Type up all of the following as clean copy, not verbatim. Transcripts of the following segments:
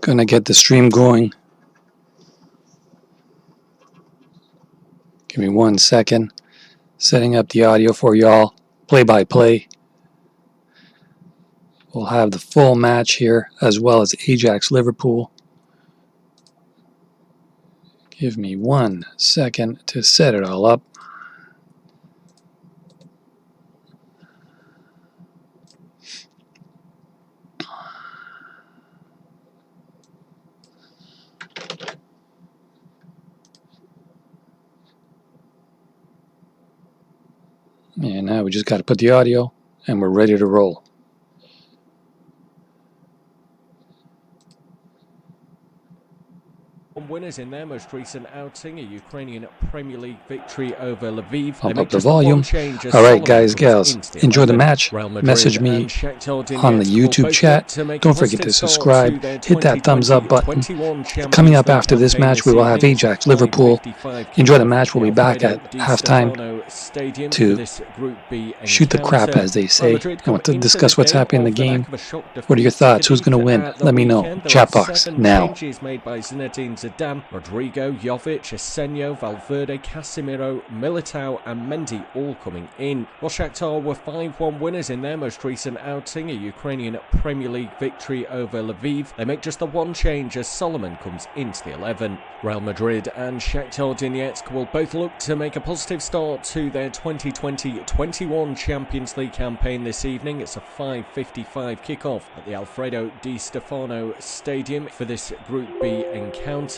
Gonna get the stream going. Give me 1 second. Setting up the audio for y'all. Play by play. We'll have the full match here as well as Ajax Liverpool. Give me 1 second to set it all up. And now we just got to put the audio and we're ready to roll. Winners in their most recent outing, a Ukrainian Premier League victory over Lviv. Pump up the volume. All right, guys, gals, enjoy the match. Message me on the YouTube chat. Don't forget to subscribe. Hit that thumbs up button. Coming up after this match, we will have Ajax Liverpool. Enjoy the match. We'll be back at halftime to shoot the crap, as they say. I want to discuss what's happening in the game. What are your thoughts? Who's going to win? Let me know. Chat box now. Zidane, Rodrigo, Jovic, Esenio, Valverde, Casemiro, Militao and Mendy all coming in. While Shakhtar were 5-1 winners in their most recent outing, a Ukrainian Premier League victory over Lviv, they make just the one change as Solomon comes into the 11. Real Madrid and Shakhtar Donetsk will both look to make a positive start to their 2020-21 Champions League campaign this evening. It's a 5:55 kickoff at the Alfredo Di Stefano Stadium for this Group B encounter.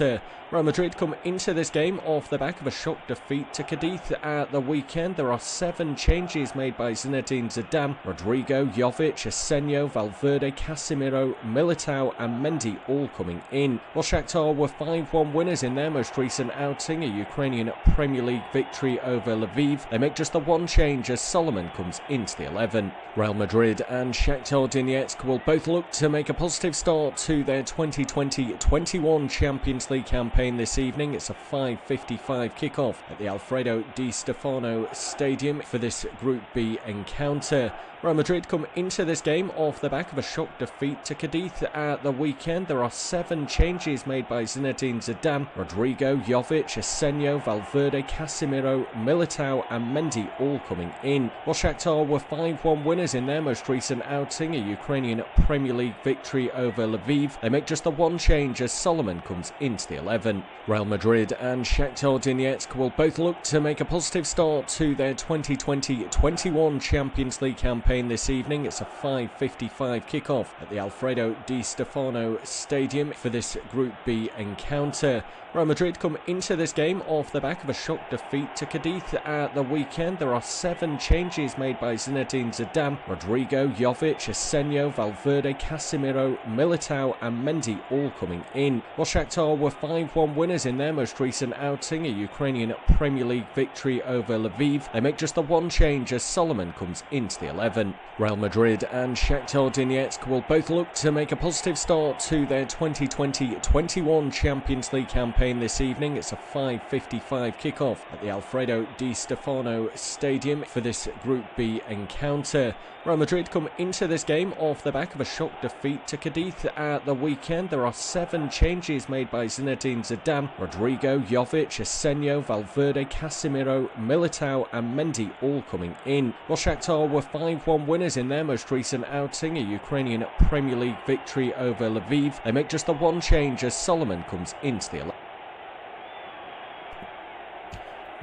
Real Madrid come into this game off the back of a shock defeat to Cadiz at the weekend. There are 7 changes made by Zinedine Zidane. Rodrigo, Jovic, Esenio, Valverde, Casemiro, Militao and Mendy all coming in. While Shakhtar were 5-1 winners in their most recent outing, a Ukrainian Premier League victory over Lviv, they make just the one change as Solomon comes into the 11. Real Madrid and Shakhtar Donetsk will both look to make a positive start to their 2020-21 Champions League campaign this evening. It's a 5:55 kickoff at the Alfredo Di Stefano Stadium for this Group B encounter. Real Madrid come into this game off the back of a shock defeat to Cadiz at the weekend. There are 7 changes made by Zinedine Zidane. Rodrigo, Jovic, Esenio, Valverde, Casemiro, Militao and Mendy all coming in. While Shakhtar were 5-1 winners in their most recent outing, a Ukrainian Premier League victory over Lviv, they make just the one change as Solomon comes into the 11. Real Madrid and Shakhtar Donetsk will both look to make a positive start to their 2020-21 Champions League campaign this evening. It's a 5:55 kickoff at the Alfredo Di Stefano Stadium for this Group B encounter. Real Madrid come into this game off the back of a shock defeat to Cadiz at the weekend. There are 7 changes made by Zinedine Zidane. Rodrigo, Jovic, Esenio, Valverde, Casemiro, Militao and Mendy all coming in. While Shakhtar were 5-1 winners in their most recent outing, a Ukrainian Premier League victory over Lviv, they make just the one change as Solomon comes into the 11. Real Madrid and Shakhtar Donetsk will both look to make a positive start to their 2020-21 Champions League campaign this evening. It's a 5:55 kickoff at the Alfredo Di Stefano Stadium for this Group B encounter. Real Madrid come into this game off the back of a shock defeat to Cadiz at the weekend. There are 7 changes made by Zinedine Zidane. Rodrigo, Jovic, Esenio, Valverde, Casemiro, Militao and Mendy all coming in. While Shakhtar were 5-1 winners in their most recent outing, a Ukrainian Premier League victory over Lviv, they make just the one change as Solomon comes into the 11.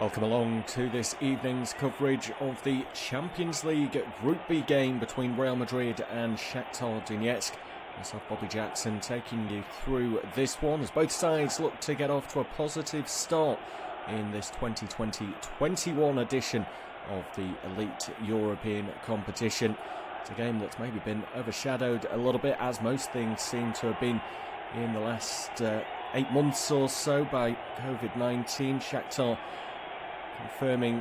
Welcome along to this evening's coverage of the Champions League Group B game between Real Madrid and Shakhtar Donetsk. Myself, Bobby Jackson, taking you through this one as both sides look to get off to a positive start in this 2020-21 edition of the Elite European competition. It's a game that's maybe been overshadowed a little bit, as most things seem to have been in the last 8 months or so, by COVID-19. Shakhtar confirming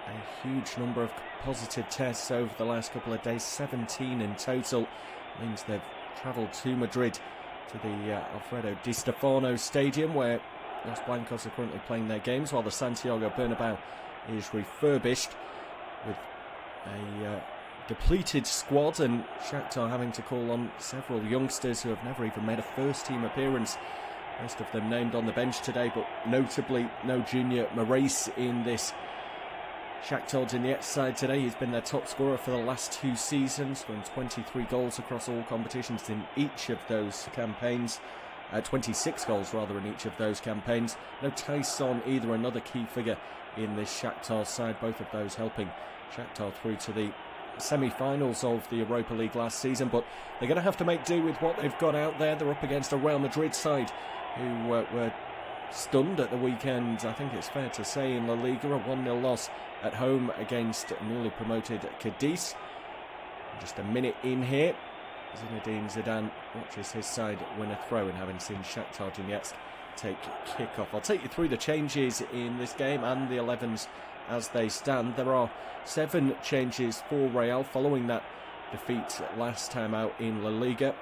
a huge number of positive tests over the last couple of days, 17 in total. Means they've travelled to Madrid to the Alfredo Di Stefano Stadium, where Los Blancos are currently playing their games, while the Santiago Bernabéu is refurbished with a depleted squad, and Shakhtar having to call on several youngsters who have never even made a first-team appearance. Most of them named on the bench today, but notably no Junior Maurice in this Shakhtar Donetsk side today. He's been their top scorer for the last 2 seasons, scoring 23 goals across all competitions in each of those campaigns. 26 goals rather in each of those campaigns. No Tyson either, another key figure in this Shakhtar side, both of those helping Shakhtar through to the semi-finals of the Europa League last season, but they're going to have to make do with what they've got out there. They're up against a Real Madrid side who were stunned at the weekend, I think it's fair to say, in La Liga, a 1-0 loss at home against newly promoted Cadiz. Just a minute in here, Zinedine Zidane watches his side win a throw, and having seen Shakhtar Donetsk take kickoff. I'll take you through the changes in this game and the 11s as they stand. There are 7 changes for Real following that defeat last time out in La Liga.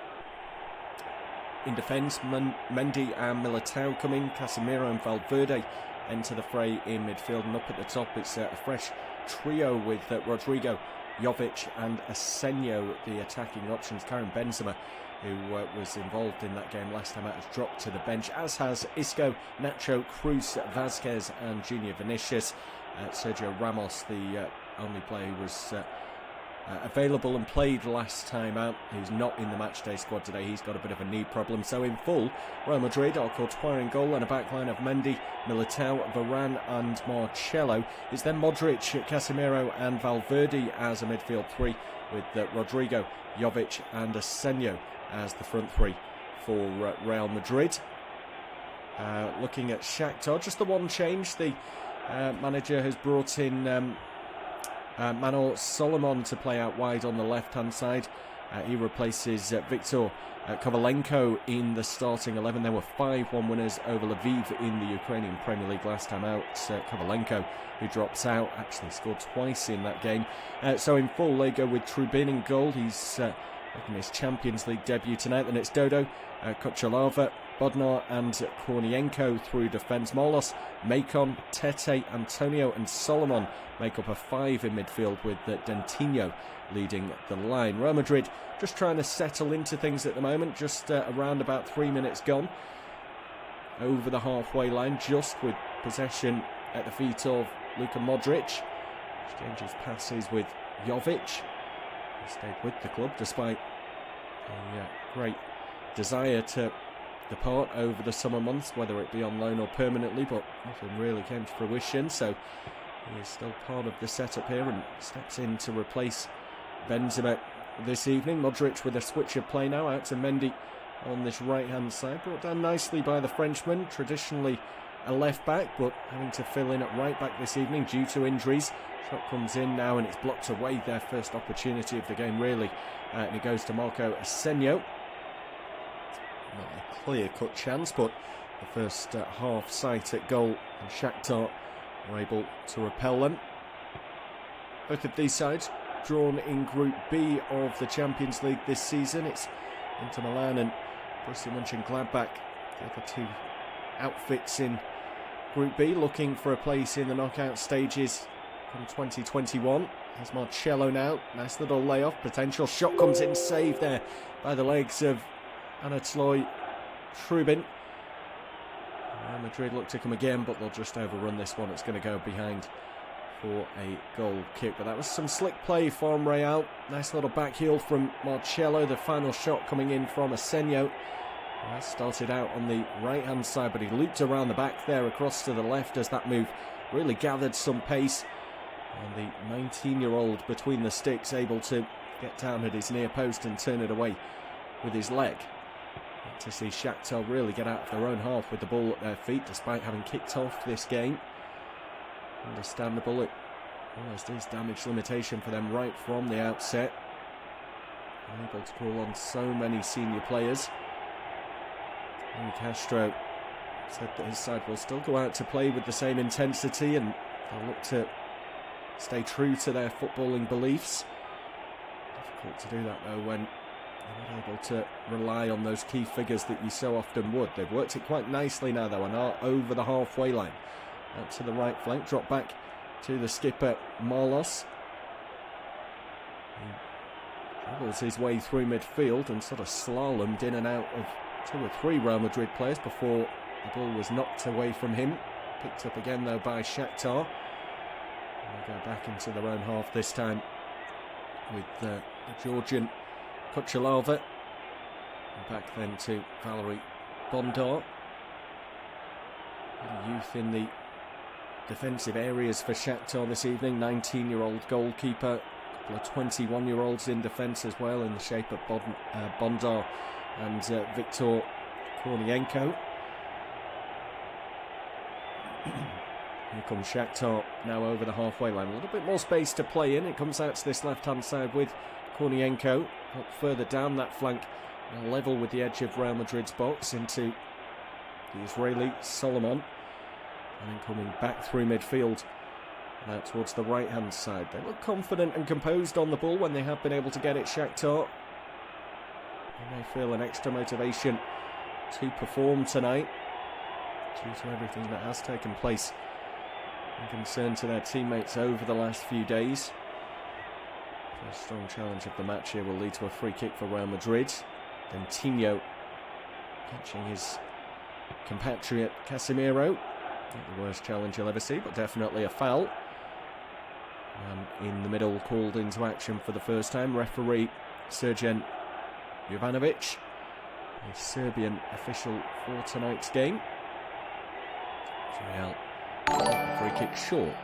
In defence, Mendy and Militao come in. Casemiro and Valverde enter the fray in midfield, and up at the top it's a fresh trio with Rodrigo, Jovic and Asenio, the attacking options. Karim Benzema, who was involved in that game last time out, has dropped to the bench, as has Isco, Nacho, Cruz, Vazquez and Junior Vinicius. Sergio Ramos, the only player who was available and played last time out, who's not in the matchday squad today. He's got a bit of a knee problem. So in full, Real Madrid are Courtois in goal, and a backline of Mendy, Militao, Varane and Marcelo. It's then Modric, Casemiro and Valverde as a midfield 3, with Rodrigo, Jovic and Asenio as the front 3 for Real Madrid. Looking at Shakhtar, just the one change. The manager has brought in Manor Solomon to play out wide on the left-hand side. He replaces Viktor Kovalenko in the starting 11. There were 5-1 winners over Lviv in the Ukrainian Premier League last time out. Kovalenko, who drops out, actually scored twice in that game. So in full, they go with Trubin in goal. He's making his Champions League debut tonight. Then it's Dodo, Kochalava, Bodnar and Kornienko through defence. Molos, Macon, Tete, Antonio and Solomon make up a 5 in midfield, with Dentinho leading the line. Real Madrid just trying to settle into things at the moment, just around about 3 minutes gone. Over the halfway line, just with possession at the feet of Luka Modric. Exchanges passes with Jovic. He stayed with the club despite a great desire to depart over the summer months, whether it be on loan or permanently, but nothing really came to fruition. So he is still part of the setup here and steps in to replace Benzema this evening. Modric with a switch of play now, out to Mendy on this right-hand side, brought down nicely by the Frenchman, traditionally a left-back, but having to fill in at right-back this evening due to injuries. Shot comes in now and it's blocked away, their first opportunity of the game really, and it goes to Marco Asenio. Not a clear-cut chance, but the first half sight at goal, and Shakhtar are able to repel them. Both of these sides drawn in Group B of the Champions League this season. It's Inter Milan and Borussia Mönchengladbach, the other 2 outfits in Group B, looking for a place in the knockout stages from 2021. Here's Marcelo now, nice little layoff, potential shot comes in, saved there by the legs of Anatoly Trubin. Real Madrid look to come again, but they'll just overrun this one. It's going to go behind for a goal kick, but that was some slick play from Real. Nice little back heel from Marcelo. The final shot coming in from Asenio. Well, started out on the right hand side, but he looped around the back there across to the left as that move really gathered some pace, and the 19-year-old between the sticks able to get down at his near post and turn it away with his leg. To see Shakhtar really get out of their own half with the ball at their feet, despite having kicked off this game. Understandable, it almost is damage limitation for them right from the outset. Able to call on so many senior players. And Castro said that his side will still go out to play with the same intensity, and they'll look to stay true to their footballing beliefs. Difficult to do that though when they're not able to rely on those key figures that you so often would. They've worked it quite nicely now though, and are over the halfway line. Out to the right flank, drop back to the skipper Marlos. He dribbles his way through midfield and sort of slalomed in and out of 2 or 3 Real Madrid players before the ball was knocked away from him. Picked up again though by Shakhtar. They'll go back into their own half this time with the Georgian Watchalong. And back then to Valery Bondar. Youth in the defensive areas for Shakhtar this evening. 19-year-old goalkeeper. A couple of 21-year-olds in defence as well, in the shape of Bondar and Viktor Kornienko. Here comes Shakhtar now over the halfway line. A little bit more space to play in. It comes out to this left-hand side with Kornienko. Up further down that flank, level with the edge of Real Madrid's box into the Israeli Solomon. And then coming back through midfield and out towards the right-hand side. They look confident and composed on the ball when they have been able to get it, Shakhtar. They may feel an extra motivation to perform tonight due to everything that has taken place and concern to their teammates over the last few days. First strong challenge of the match here will lead to a free kick for Real Madrid. Then Tino catching his compatriot Casemiro. Not the worst challenge you'll ever see, but definitely a foul. And in the middle, called into action for the first time, referee Srđan Jovanovic, a Serbian official for tonight's game. Real free kick short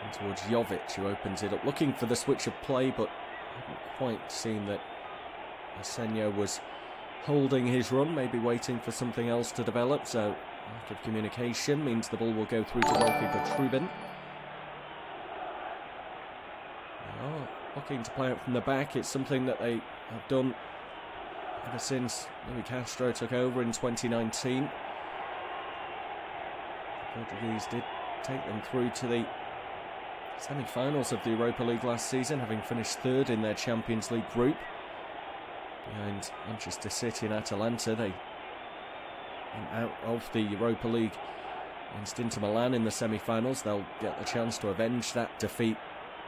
and towards Jovic, who opens it up, looking for the switch of play, but haven't quite seen that Arsenio was holding his run, maybe waiting for something else to develop. So lack of communication means the ball will go through to goalkeeper Trubin. Looking to play out from the back. It's something that they have done ever since Luis Castro took over in 2019. The Portuguese did take them through to the semi-finals of the Europa League last season, having finished 3rd in their Champions League group behind Manchester City and Atalanta. They went out of the Europa League against Inter Milan in the semi-finals. They'll get the chance to avenge that defeat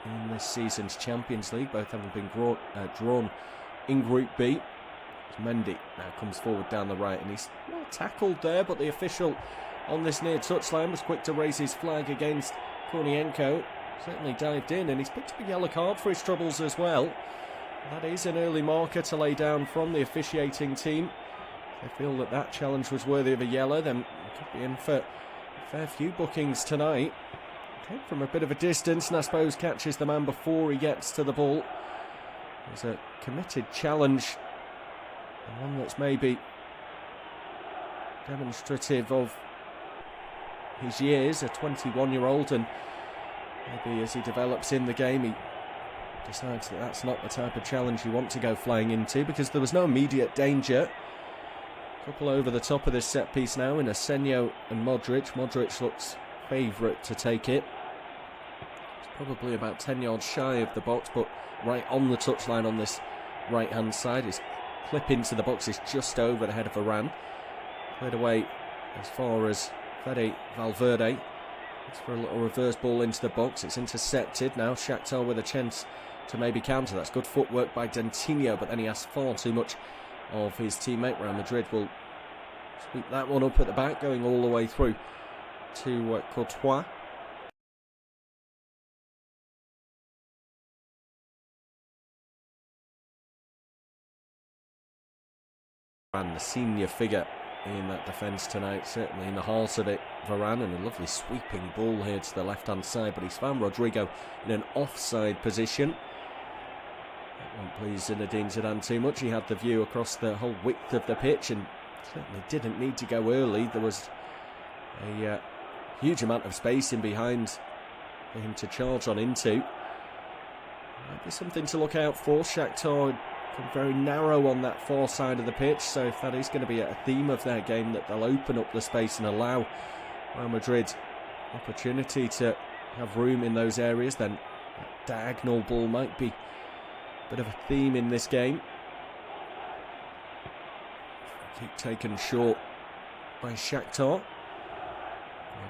in this season's Champions League, both having been drawn in Group B. Mendy now comes forward down the right, and he's well tackled there, but the official on this near touchline was quick to raise his flag against Kornienko. Certainly dived in, and he's picked up a yellow card for his troubles as well. That is an early marker to lay down from the officiating team. If they feel that that challenge was worthy of a yellow, then it could be in for a fair few bookings tonight. Came from a bit of a distance and I suppose catches the man before he gets to the ball. There's a committed challenge, and one that's maybe demonstrative of his years, a 21-year-old, and maybe as he develops in the game he decides that that's not the type of challenge you want to go flying into, because there was no immediate danger. Couple over the top of this set piece now in Arsenio and Modric. Modric looks favourite to take it. It's probably about 10 yards shy of the box, but right on the touchline on this right hand side. His clip into the box is just over the head of Varane. Cleared away as far as Fede Valverde. It's for a little reverse ball into the box. It's intercepted. Now Shakhtar with a chance to maybe counter. That's good footwork by Dentinho, but then he asks far too much of his teammate. Real Madrid will sweep that one up at the back, going all the way through to Courtois. And the senior figure in that defence tonight, certainly in the heart of it, Varane, and a lovely sweeping ball here to the left-hand side, but he's found Rodrigo in an offside position. That won't please Zinedine Zidane too much. He had the view across the whole width of the pitch and certainly didn't need to go early. There was a huge amount of space in behind for him to charge on into. Might be something to look out for. Shakhtar come very narrow on that far side of the pitch, so if that is going to be a theme of their game, that they'll open up the space and allow Real Madrid opportunity to have room in those areas, then that diagonal ball might be a bit of a theme in this game. Keep taken short by Shakhtar.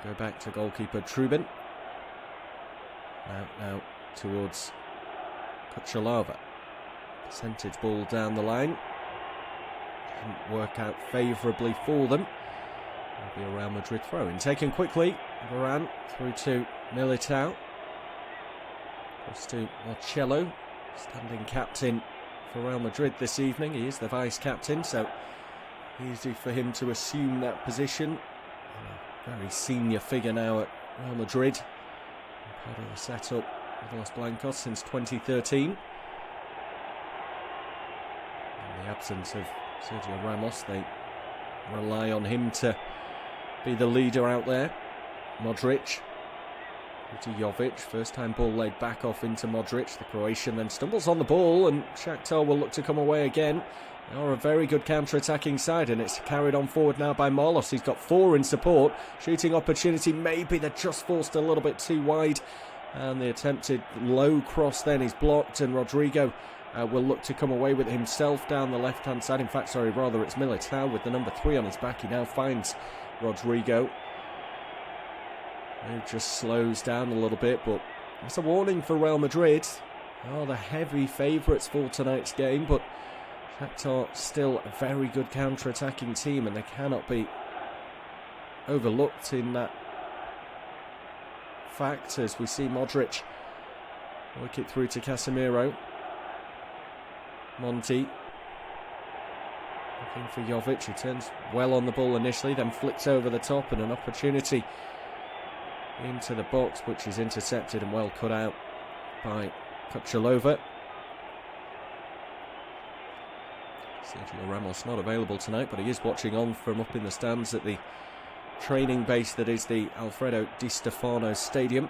We'll go back to goalkeeper Trubin. Now towards Watchalong. Percentage ball down the line. Didn't work out favourably for them. It'll be a Real Madrid throw-in. Taken quickly. Varane through to Militao. Across to Watchalong, standing captain for Real Madrid this evening. He is the vice-captain, so easy for him to assume that position. A very senior figure now at Real Madrid. Part of the setup with Los Blancos since 2013. In the absence of Sergio Ramos, they rely on him to be the leader out there. Modric to Jovic, first time ball laid back off into Modric. The Croatian then stumbles on the ball, and Shakhtar will look to come away again. They are a very good counter-attacking side, and it's carried on forward now by Marlos. He's got 4 in support. Shooting opportunity, maybe they're just forced a little bit too wide, and the attempted low cross then is blocked, and Rodrigo will look to come away with it himself down the left-hand side. In fact, it's Militao with the number 3 on his back. He now finds Rodrigo. It just slows down a little bit, but it's a warning for Real Madrid. Oh, the heavy favourites for tonight's game, but Shakhtar still a very good counter-attacking team, and they cannot be overlooked in that fact as we see Modric work it through to Casemiro. Monti looking for Jovic, who turns well on the ball initially, then flicks over the top, and an opportunity into the box, which is intercepted and well cut out by Watchalong. Sergio Ramos not available tonight, but he is watching on from up in the stands at the training base that is the Alfredo Di Stefano Stadium.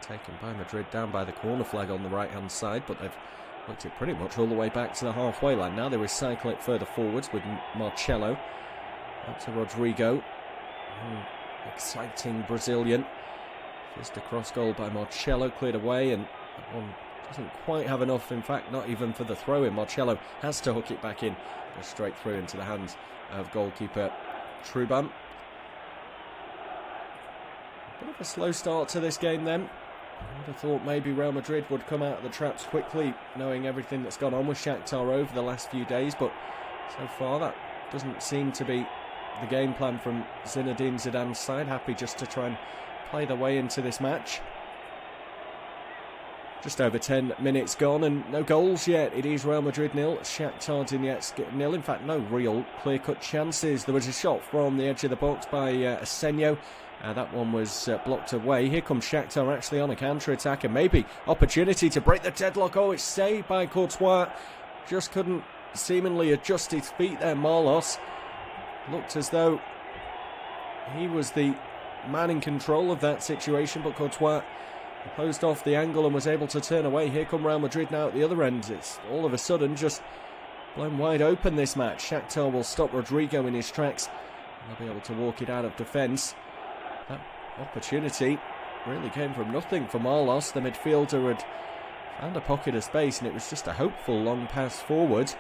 Taken by Madrid down by the corner flag on the right hand side, but they've worked it pretty much all the way back to the halfway line. Now they recycle it further forwards with Marcelo. Out to Rodrigo. Exciting Brazilian. First a cross goal by Marcelo, cleared away, and that one doesn't quite have enough, in fact not even for the throw in. Marcelo has to hook it back in, goes straight through into the hands of goalkeeper Truban. A bit of a slow start to this game then. I would have thought maybe Real Madrid would come out of the traps quickly, knowing everything that's gone on with Shakhtar over the last few days, but so far that doesn't seem to be the game plan from Zinedine Zidane's side. Happy just to try and play their way into this match. Just over 10 minutes gone and no goals yet. It is Real Madrid 0, Shakhtar Donetsk 0. In fact, no real clear-cut chances. There was a shot from the edge of the box by Asenio. That one was blocked away. Here comes Shakhtar actually on a counter-attack, and maybe opportunity to break the deadlock. Oh, it's saved by Courtois. Just couldn't seemingly adjust his feet there, Marlos. Looked as though he was the man in control of that situation, but Courtois closed off the angle and was able to turn away. Here come Real Madrid now at the other end. It's all of a sudden just blown wide open, this match. Shakhtar will stop Rodrigo in his tracks, and they'll be able to walk it out of defence. That opportunity really came from nothing for Marlos. The midfielder had found a pocket of space, and it was just a hopeful long pass forward.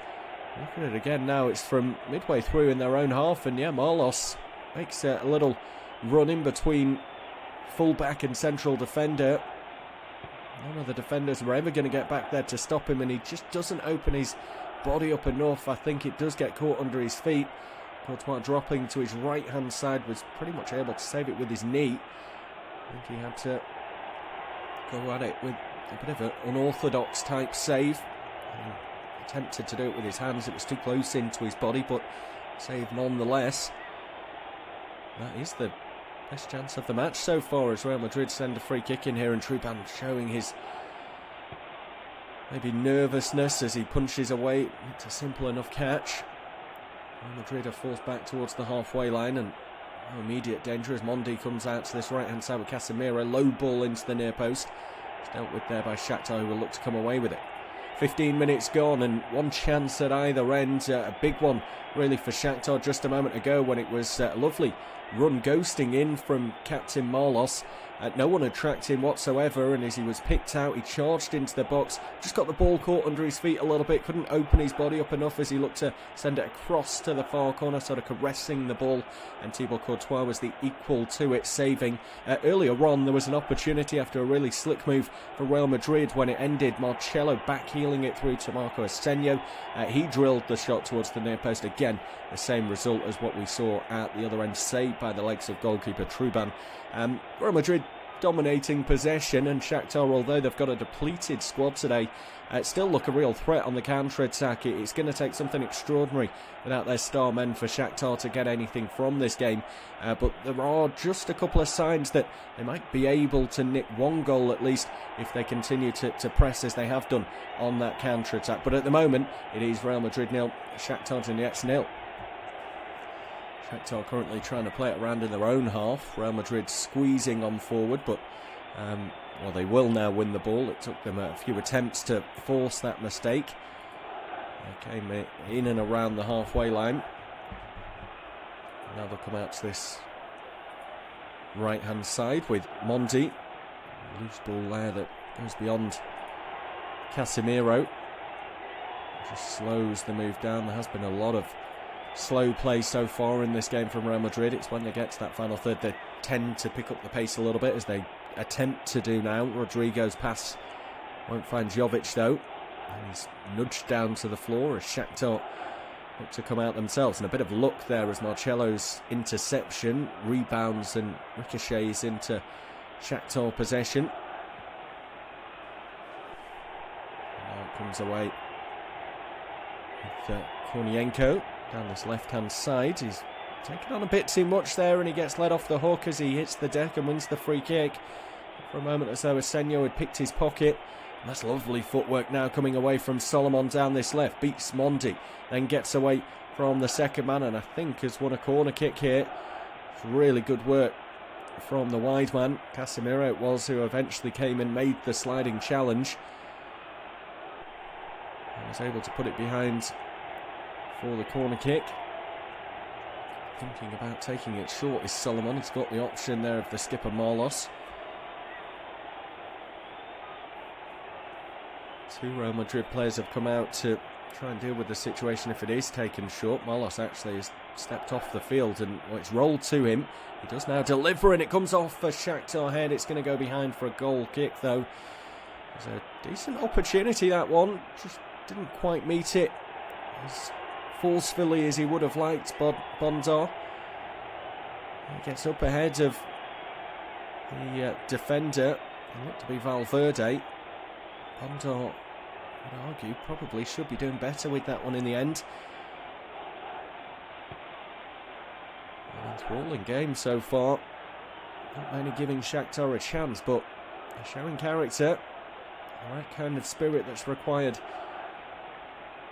Look at it again now. It's from midway through in their own half, and yeah, Marlos makes a little run in between full-back and central defender. None of the defenders were ever going to get back there to stop him, and he just doesn't open his body up enough. I think it does get caught under his feet. Courtois dropping to his right-hand side was pretty much able to save it with his knee. I think he had to go at it with a bit of an unorthodox type save. He attempted to do it with his hands. It was too close into his body, but save nonetheless. That is the best chance of the match so far as Real Madrid send a free kick in here, and Truban showing his maybe nervousness as he punches away. It's a simple enough catch. Real Madrid are forced back towards the halfway line, and no immediate danger as Mondi comes out to this right hand side with Casemiro. Low ball into the near post. It's dealt with there by Shakhtar, who will look to come away with it. 15 minutes gone and one chance at either end. A big one really for Shakhtar just a moment ago when it was a lovely run ghosting in from Captain Marlos. No one had tracked him whatsoever, and as he was picked out, he charged into the box, just got the ball caught under his feet a little bit, couldn't open his body up enough as he looked to send it across to the far corner, sort of caressing the ball, and Thibaut Courtois was the equal to it, saving. Earlier on, there was an opportunity after a really slick move for Real Madrid when it ended. Marcelo backheeling it through to Marco Asenio. He drilled the shot towards the near post again, the same result as what we saw at the other end, saved by the legs of goalkeeper Truban. Real Madrid dominating possession, and Shakhtar, although they've got a depleted squad today, still look a real threat on the counter-attack. It's going to take something extraordinary without their star men for Shakhtar to get anything from this game, but there are just a couple of signs that they might be able to nick one goal at least if they continue to press as they have done on that counter-attack. But at the moment it is Real Madrid 0, Shakhtar Donetsk 0. Shakhtar currently trying to play it around in their own half. Real Madrid squeezing on forward, but well, they will now win the ball. It took them a few attempts to force that mistake. They came in and around the halfway line. Now they'll come out to this right-hand side with Mondi. Loose ball there that goes beyond Casemiro. Just slows the move down. There has been a lot of slow play so far in this game from Real Madrid. It's when they get to that final third they tend to pick up the pace a little bit, as they attempt to do now. Rodrigo's pass won't find Jovic though, and he's nudged down to the floor as Shakhtar look to come out themselves. And a bit of luck there as Marcelo's interception rebounds and ricochets into Shakhtar possession. And now it comes away with Kornienko down this left-hand side. He's taken on a bit too much there, and he gets led off the hook as he hits the deck and wins the free kick. For a moment as though Asenio had picked his pocket. And that's lovely footwork now coming away from Solomon down this left. Beats Mondi, then gets away from the second man, and I think has won a corner kick here. It's really good work from the wide man. Casemiro it was who eventually came and made the sliding challenge. And was able to put it behind for the corner kick. Thinking about taking it short is Solomon. He's got the option there of the skipper Marlos. Two Real Madrid players have come out to try and deal with the situation if it is taken short. Marlos actually has stepped off the field, and it's rolled to him. He does now deliver, and it comes off for Shakhtar head. It's going to go behind for a goal kick though. It was a decent opportunity, that one. Just didn't quite meet it as forcefully as he would have liked. Bondar. He gets up ahead of the defender. It looked to be Valverde. Bondar, I would argue, probably should be doing better with that one in the end. Enthralling game so far. Not many giving Shakhtar a chance, but they're showing character. The right kind of spirit that's required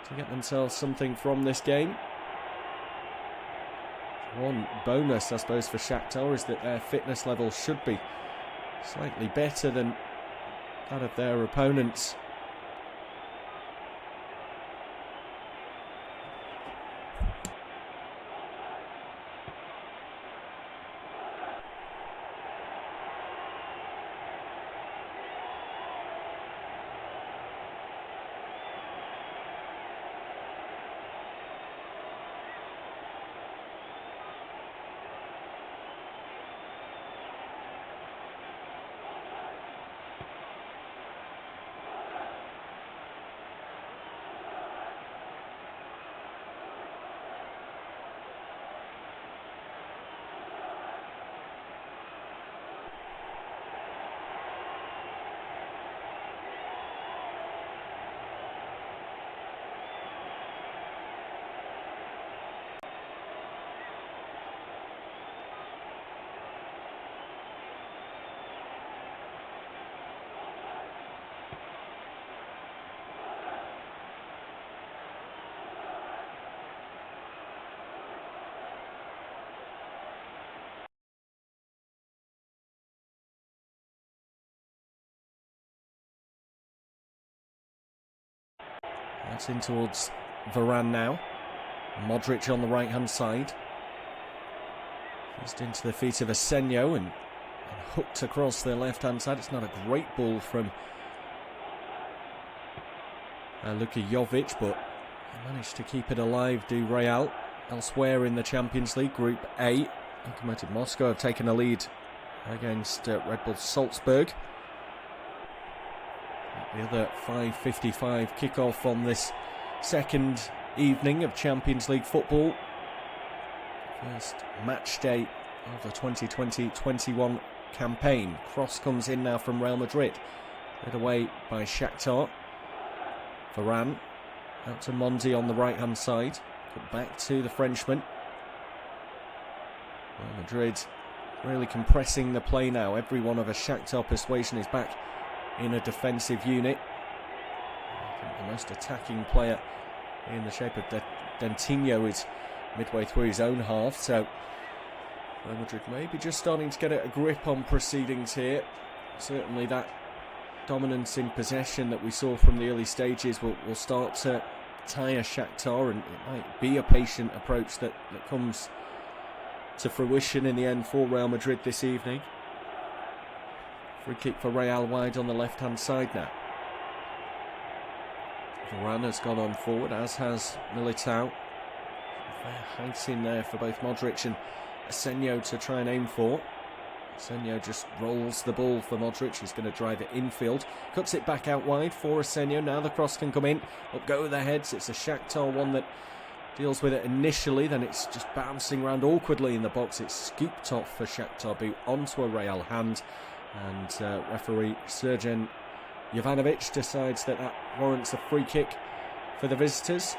to get themselves something from this game. One bonus, I suppose, for Shakhtar is that their fitness level should be slightly better than that of their opponents. That's in towards Varane now. Modric on the right-hand side. Just into the feet of Asenio and hooked across the left-hand side. It's not a great ball from Luka Jovic, but he managed to keep it alive, do Real. Elsewhere in the Champions League, Group A, Lokomotiv Moscow have taken a lead against Red Bull Salzburg. The other 5:55 kickoff on this second evening of Champions League football. First match day of the 2020-21 campaign. Cross comes in now from Real Madrid. Led away by Shakhtar. Varane out to Mondi on the right-hand side. Put back to the Frenchman. Real Madrid really compressing the play now. Every one of a Shakhtar persuasion is back in a defensive unit. I think the most attacking player in the shape of Dentinho is midway through his own half, so Real Madrid maybe just starting to get a grip on proceedings here. Certainly that dominance in possession that we saw from the early stages will start to tire Shakhtar, and it might be a patient approach that comes to fruition in the end for Real Madrid this evening. Free kick for Real wide on the left-hand side now. Varane has gone on forward, as has Militao. Fair height in there for both Modric and Asenio to try and aim for. Asenio just rolls the ball for Modric. He's going to drive it infield. Cuts it back out wide for Asenio. Now the cross can come in. Up go their heads. It's a Shakhtar one that deals with it initially. Then it's just bouncing around awkwardly in the box. It's scooped off for Shakhtar boot onto a Real hand. And referee Sergen Jovanovic decides that warrants a free kick for the visitors.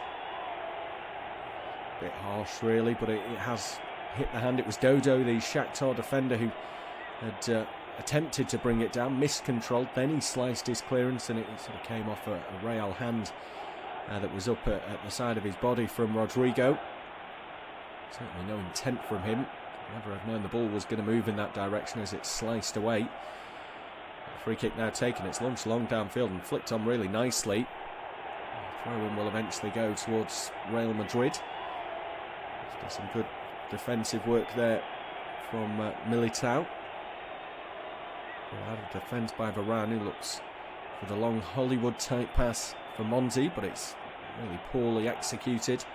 A bit harsh really, but it has hit the hand. It was Dodo, the Shakhtar defender, who had attempted to bring it down, miscontrolled, then he sliced his clearance and it sort of came off a Real hand that was up at the side of his body from Rodrigo. Certainly no intent from him. Never have known the ball was going to move in that direction as it sliced away. The free kick now taken. It's launched long downfield and flicked on really nicely. The throw-in will eventually go towards Real Madrid. After some good defensive work there from Militao. Out of defence by Varane, who looks for the long Hollywood type pass for Mondi, but it's really poorly executed.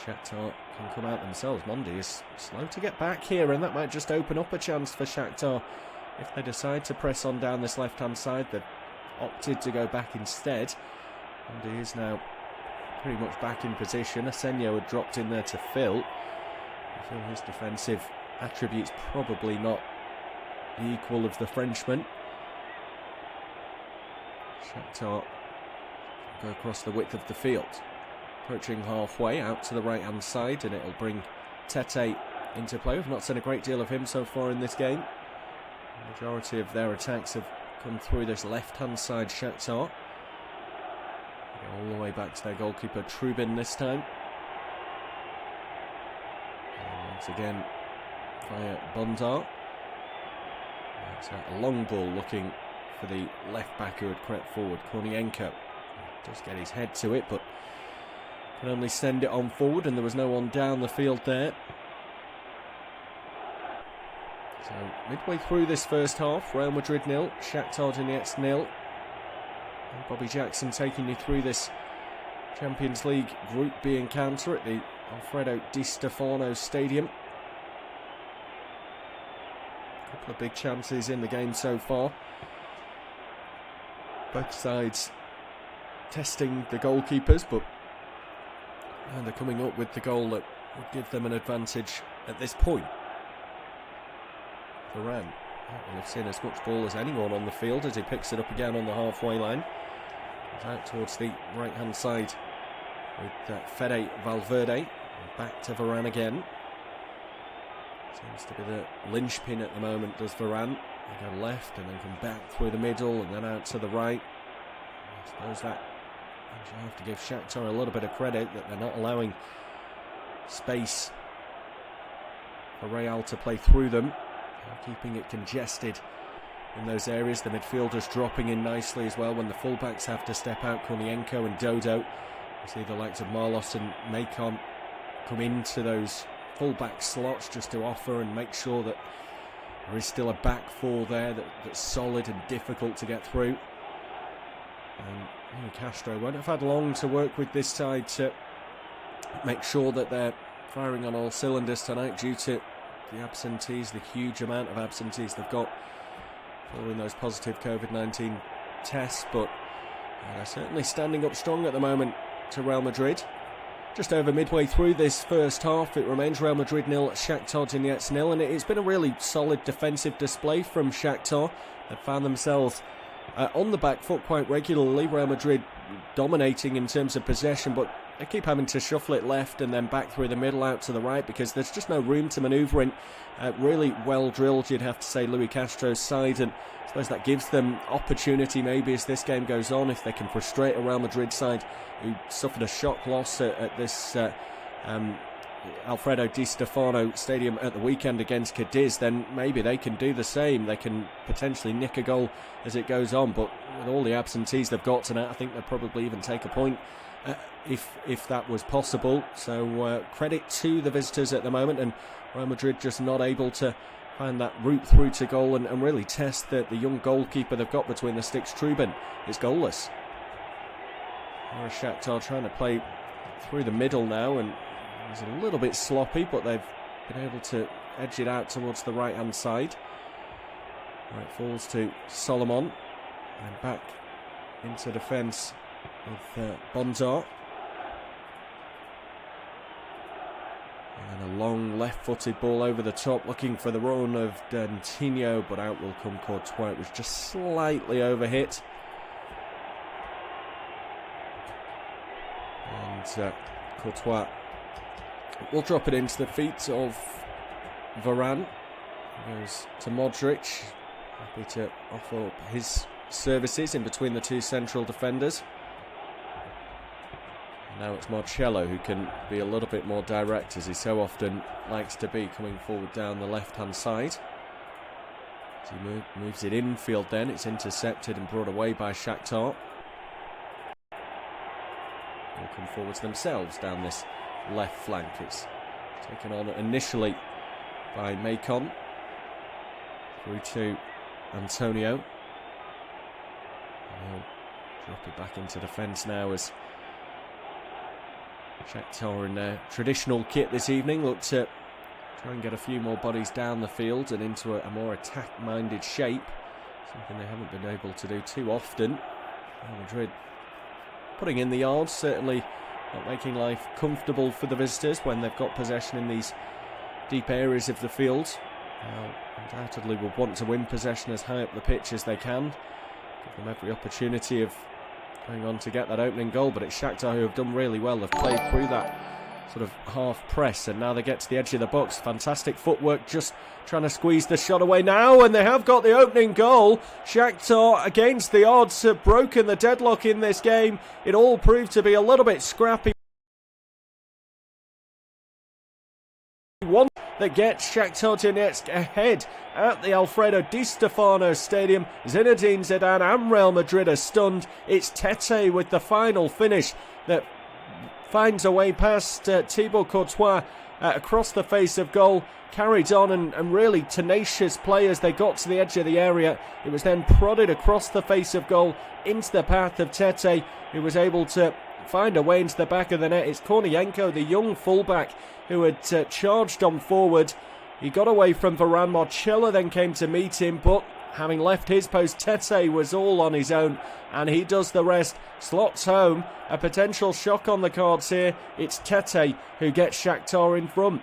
Shakhtar can come out themselves. Mondi is slow to get back here, and that might just open up a chance for Shakhtar if they decide to press on down this left-hand side. They've opted to go back instead. Mondi is now pretty much back in position. Asenio had dropped in there to fill. I feel his defensive attributes probably not the equal of the Frenchman. Shakhtar go across the width of the field. Approaching halfway out to the right-hand side, and it'll bring Tete into play. We've not seen a great deal of him so far in this game. The majority of their attacks have come through this left-hand side Shakhtar. All the way back to their goalkeeper Trubin this time. And once again via Bondar. It's a long ball looking for the left-back who had crept forward, Kornienko. Does get his head to it, but can only send it on forward, and there was no one down the field there. So midway through this first half, Real Madrid 0, Shakhtar Donetsk 0. And Bobby Jackson taking you through this Champions League Group B encounter at the Alfredo Di Stefano Stadium. A couple of big chances in the game so far. Both sides testing the goalkeepers, but they're coming up with the goal that would give them an advantage at this point. Varane will have seen as much ball as anyone on the field as he picks it up again on the halfway line. Goes out towards the right-hand side with Fede Valverde. Back to Varane again. Seems to be the linchpin at the moment, does Varane. They go left and then come back through the middle and then out to the right. I suppose that you have to give Shakhtar a little bit of credit that they're not allowing space for Real to play through them. They're keeping it congested in those areas. The midfielders dropping in nicely as well when the fullbacks have to step out. Kornienko and Dodo. You see the likes of Marlos and Macon come into those full-back slots just to offer and make sure that there is still a back four there that's solid and difficult to get through. And Castro won't have had long to work with this side to make sure that they're firing on all cylinders tonight due to the absentees, the huge amount of absentees they've got following those positive COVID-19 tests. But they're certainly standing up strong at the moment to Real Madrid. Just over midway through this first half, it remains Real Madrid 0, Shakhtar Donetsk 0, and it's been a really solid defensive display from Shakhtar. They've found themselves on the back foot quite regularly. Real Madrid dominating in terms of possession, but they keep having to shuffle it left and then back through the middle out to the right because there's just no room to manoeuvre in. Really well drilled, you'd have to say, Luis Castro's side, and I suppose that gives them opportunity maybe as this game goes on. If they can frustrate a Real Madrid side who suffered a shock loss at this Alfredo Di Stefano Stadium at the weekend against Cadiz, then maybe they can do the same. They can potentially nick a goal as it goes on, but with all the absentees they've got tonight, I think they'll probably even take a point if that was possible. So credit to the visitors at the moment, and Real Madrid just not able to find that route through to goal and really test the young goalkeeper they've got between the sticks. Trubin is goalless. Whereas Shakhtar trying to play through the middle now, and it's a little bit sloppy, but they've been able to edge it out towards the right hand side. Right, falls to Solomon and back into defence with Bonzar. And a long left-footed ball over the top, looking for the run of Dantinho, but out will come Courtois. It was just slightly overhit. And Courtois will drop it into the feet of Varane. Goes to Modric, happy to offer up his services in between the two central defenders. Now it's Marcelo who can be a little bit more direct, as he so often likes to be, coming forward down the left-hand side. As he moves it infield then, it's intercepted and brought away by Shakhtar. They'll come forwards themselves down this left flank. It's taken on initially by Macon. Through to Antonio. And he'll drop it back into defence now as Shakhtar in their traditional kit this evening look to try and get a few more bodies down the field and into a more attack-minded shape. Something they haven't been able to do too often. Real Madrid putting in the yards, certainly not making life comfortable for the visitors when they've got possession in these deep areas of the field. Undoubtedly will want to win possession as high up the pitch as they can. Give them every opportunity of going on to get that opening goal, but it's Shakhtar who have done really well. They've played through that sort of half press, and now they get to the edge of the box. Fantastic footwork, just trying to squeeze the shot away now, and they have got the opening goal. Shakhtar, against the odds, have broken the deadlock in this game. It all proved to be a little bit scrappy. One that gets Shakhtar Donetsk ahead at the Alfredo Di Stefano Stadium. Zinedine Zidane and Real Madrid are stunned. It's Tete with the final finish that finds a way past Thibaut Courtois across the face of goal. Carried on and really tenacious play as they got to the edge of the area. It was then prodded across the face of goal into the path of Tete, who was able to find a way into the back of the net. It's Kornienko, the young fullback, who had charged on forward. He got away from Varane. Marcelo then came to meet him, but having left his post, Tete was all on his own, and he does the rest. Slots home. A potential shock on the cards here. It's Tete who gets Shakhtar in front.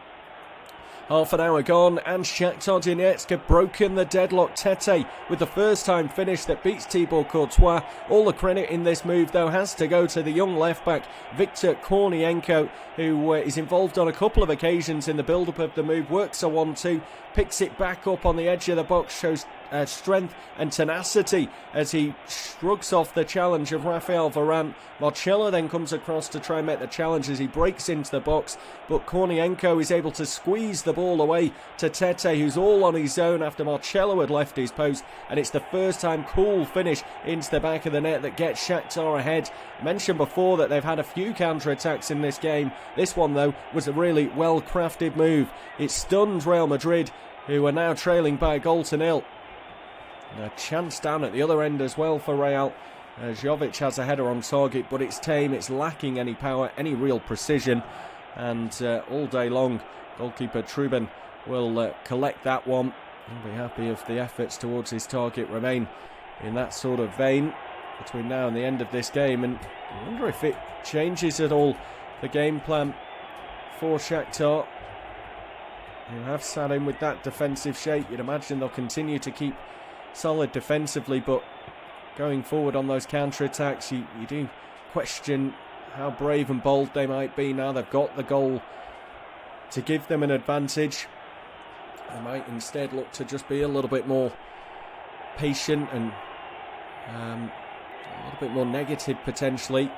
Half an hour gone, and Shakhtar Donetsk have broken the deadlock. Tete with the first-time finish that beats Thibaut Courtois. All the credit in this move, though, has to go to the young left-back, Viktor Kornienko, who is involved on a couple of occasions in the build-up of the move. Works a 1-2, picks it back up on the edge of the box, shows strength and tenacity as he shrugs off the challenge of Rafael Varane. Marcelo then comes across to try and make the challenge as he breaks into the box, but Kornienko is able to squeeze the ball away to Tete, who's all on his own after Marcelo had left his post, and it's the first time cool finish into the back of the net that gets Shakhtar ahead. I mentioned before that they've had a few counter-attacks in this game. This one, though, was a really well-crafted move. It stunned Real Madrid, who are now trailing by a goal to nil. A chance down at the other end as well for Real. Jovic has a header on target, but it's tame, it's lacking any power, any real precision, and all day long goalkeeper Trubin will collect that one. He'll be happy if the efforts towards his target remain in that sort of vein between now and the end of this game, and I wonder if it changes at all the game plan for Shakhtar, who have sat in with that defensive shape. You'd imagine they'll continue to keep solid defensively, but going forward on those counter-attacks, you do question how brave and bold they might be now they've got the goal to give them an advantage. They might instead look to just be a little bit more patient and a little bit more negative potentially.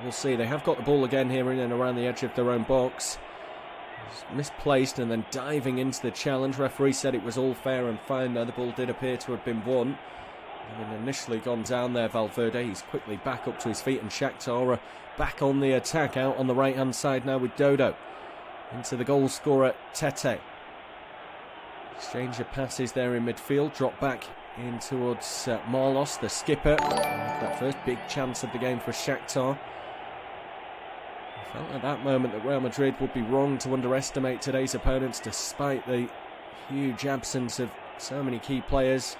We'll see. They have got the ball again here in and around the edge of their own box. It's misplaced and then diving into the challenge. Referee said it was all fair and fine. Now the ball did appear to have been won. Having initially gone down there, Valverde, he's quickly back up to his feet, and Shakhtar are back on the attack out on the right hand side now with Dodo. Into the goal scorer Tete. Exchange of passes there in midfield. Drop back in towards Marlos, the skipper. That first big chance of the game for Shakhtar. I felt at that moment that Real Madrid would be wrong to underestimate today's opponents, despite the huge absence of so many key players.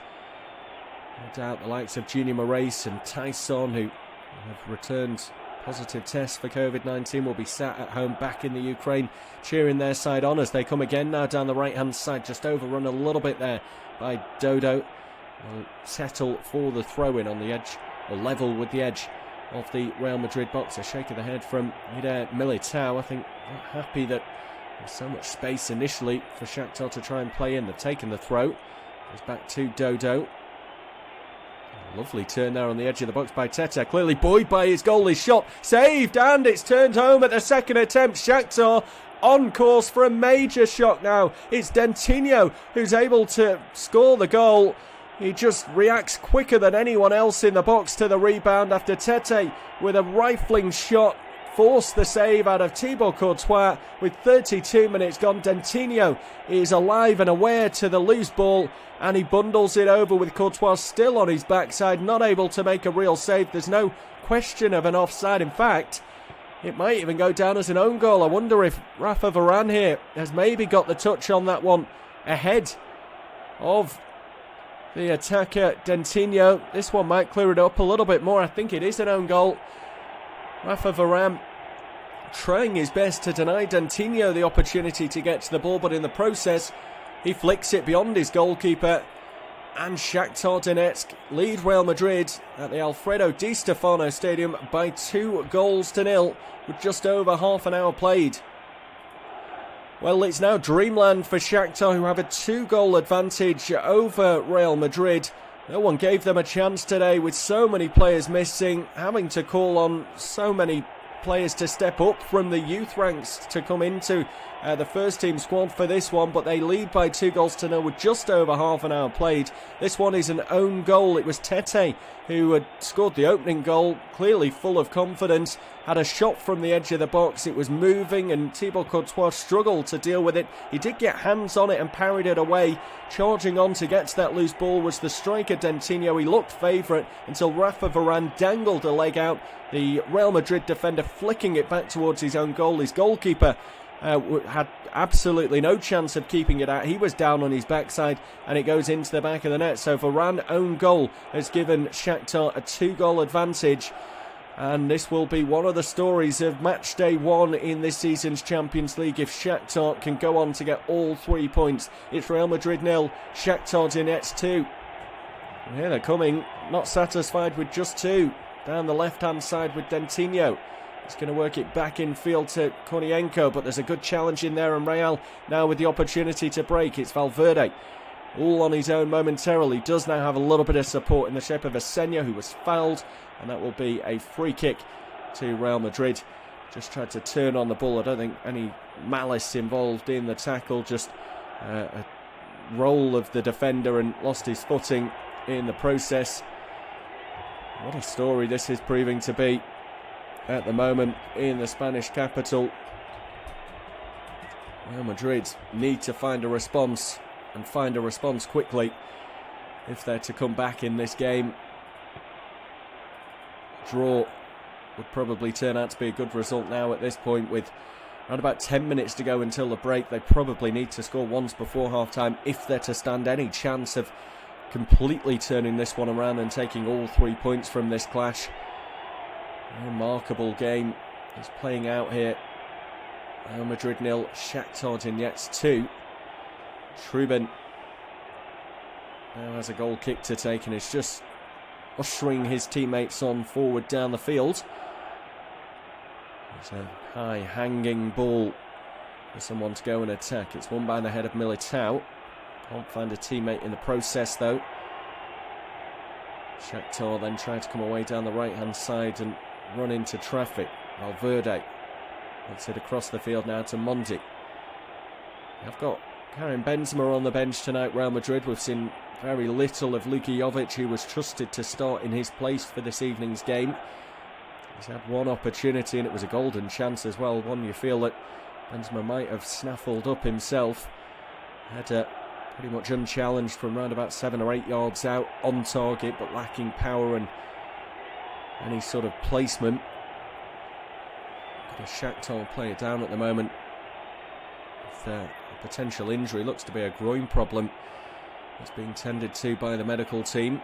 No doubt the likes of Junior Moraes and Tyson, who have returned positive tests for COVID-19, will be sat at home back in the Ukraine, cheering their side on as they come again now down the right-hand side, just overrun a little bit there by Dodo. Will settle for the throw-in on the edge, or level with the edge of the Real Madrid box. A shake of the head from Militao. I think not happy that there's so much space initially for Shakhtar to try and play in. They've taken the throw. Goes back to Dodo. Lovely turn there on the edge of the box by Tete. Clearly buoyed by his goal. His shot saved, and it's turned home at the second attempt. Shakhtar on course for a major shock now. It's Dentinho who's able to score the goal. He just reacts quicker than anyone else in the box to the rebound after Tete, with a rifling shot, forced the save out of Thibaut Courtois. With 32 minutes gone, Dentinho is alive and aware to the loose ball, and he bundles it over with Courtois still on his backside, not able to make a real save. There's no question of an offside. In fact, it might even go down as an own goal. I wonder if Rafa Varane here has maybe got the touch on that one ahead of the attacker Dentinho. This one might clear it up a little bit more. I think it is an own goal. Rafa Varane trying his best to deny Dentinho the opportunity to get to the ball, but in the process he flicks it beyond his goalkeeper, and Shakhtar Donetsk lead Real Madrid at the Alfredo Di Stefano Stadium by 2-0 with just over half an hour played. Well, it's now dreamland for Shakhtar, who have a 2-goal advantage over Real Madrid. No one gave them a chance today, with so many players missing, having to call on so many players to step up from the youth ranks to come into the first team squad for this one, but they lead by 2-0 with just over half an hour played. This one is an own goal. It was Tete who had scored the opening goal, clearly full of confidence, had a shot from the edge of the box. It was moving and Thibaut Courtois struggled to deal with it. He did get hands on it and parried it away. Charging on to get to that loose ball was the striker Dentinho. He looked favourite until Rafa Varane dangled a leg out. The Real Madrid defender flicking it back towards his own goal. His goalkeeper had absolutely no chance of keeping it out. He was down on his backside, and it goes into the back of the net. So Varane own goal has given Shakhtar a 2-goal advantage, and this will be one of the stories of match day 1 in this season's Champions League if Shakhtar can go on to get all 3 points. It's Real Madrid 0, Shakhtar Donetsk 2. Here they're coming, not satisfied with just 2. Down the left-hand side with Dentinho. He's going to work it back in field to Kornienko, but there's a good challenge in there, and Real now with the opportunity to break. It's Valverde all on his own momentarily. Does now have a little bit of support in the shape of Asenio, who was fouled, and that will be a free kick to Real Madrid. Just tried to turn on the ball. I don't think any malice involved in the tackle, just a roll of the defender and lost his footing in the process. What a story this is proving to be at the moment in the Spanish capital. Real Madrid need to find a response, and find a response quickly if they're to come back in this game. Draw would probably turn out to be a good result now at this point, with around about 10 minutes to go until the break. They probably need to score once before half-time if they're to stand any chance of completely turning this one around and taking all 3 points from this clash. A remarkable game is playing out here. Real Madrid 0, Shakhtar Donetsk 2. Truben now has a goal kick to take and is just ushering his teammates on forward down the field. It's a high hanging ball for someone to go and attack. It's won by the head of Militao. Can't find a teammate in the process though. Shakhtar then trying to come away down the right hand side and run into traffic. Valverde gets it across the field now to Mondi. I've got Karim Benzema on the bench tonight, Real Madrid. We've seen very little of Luka Jovic, who was trusted to start in his place for this evening's game. He's had one opportunity and it was a golden chance as well, one you feel that Benzema might have snaffled up himself. Had a pretty much unchallenged from around about 7 or 8 yards out, on target but lacking power and any sort of placement. Got a Shakhtar player down at the moment with a potential injury. Looks to be a groin problem. It's being tended to by the medical team.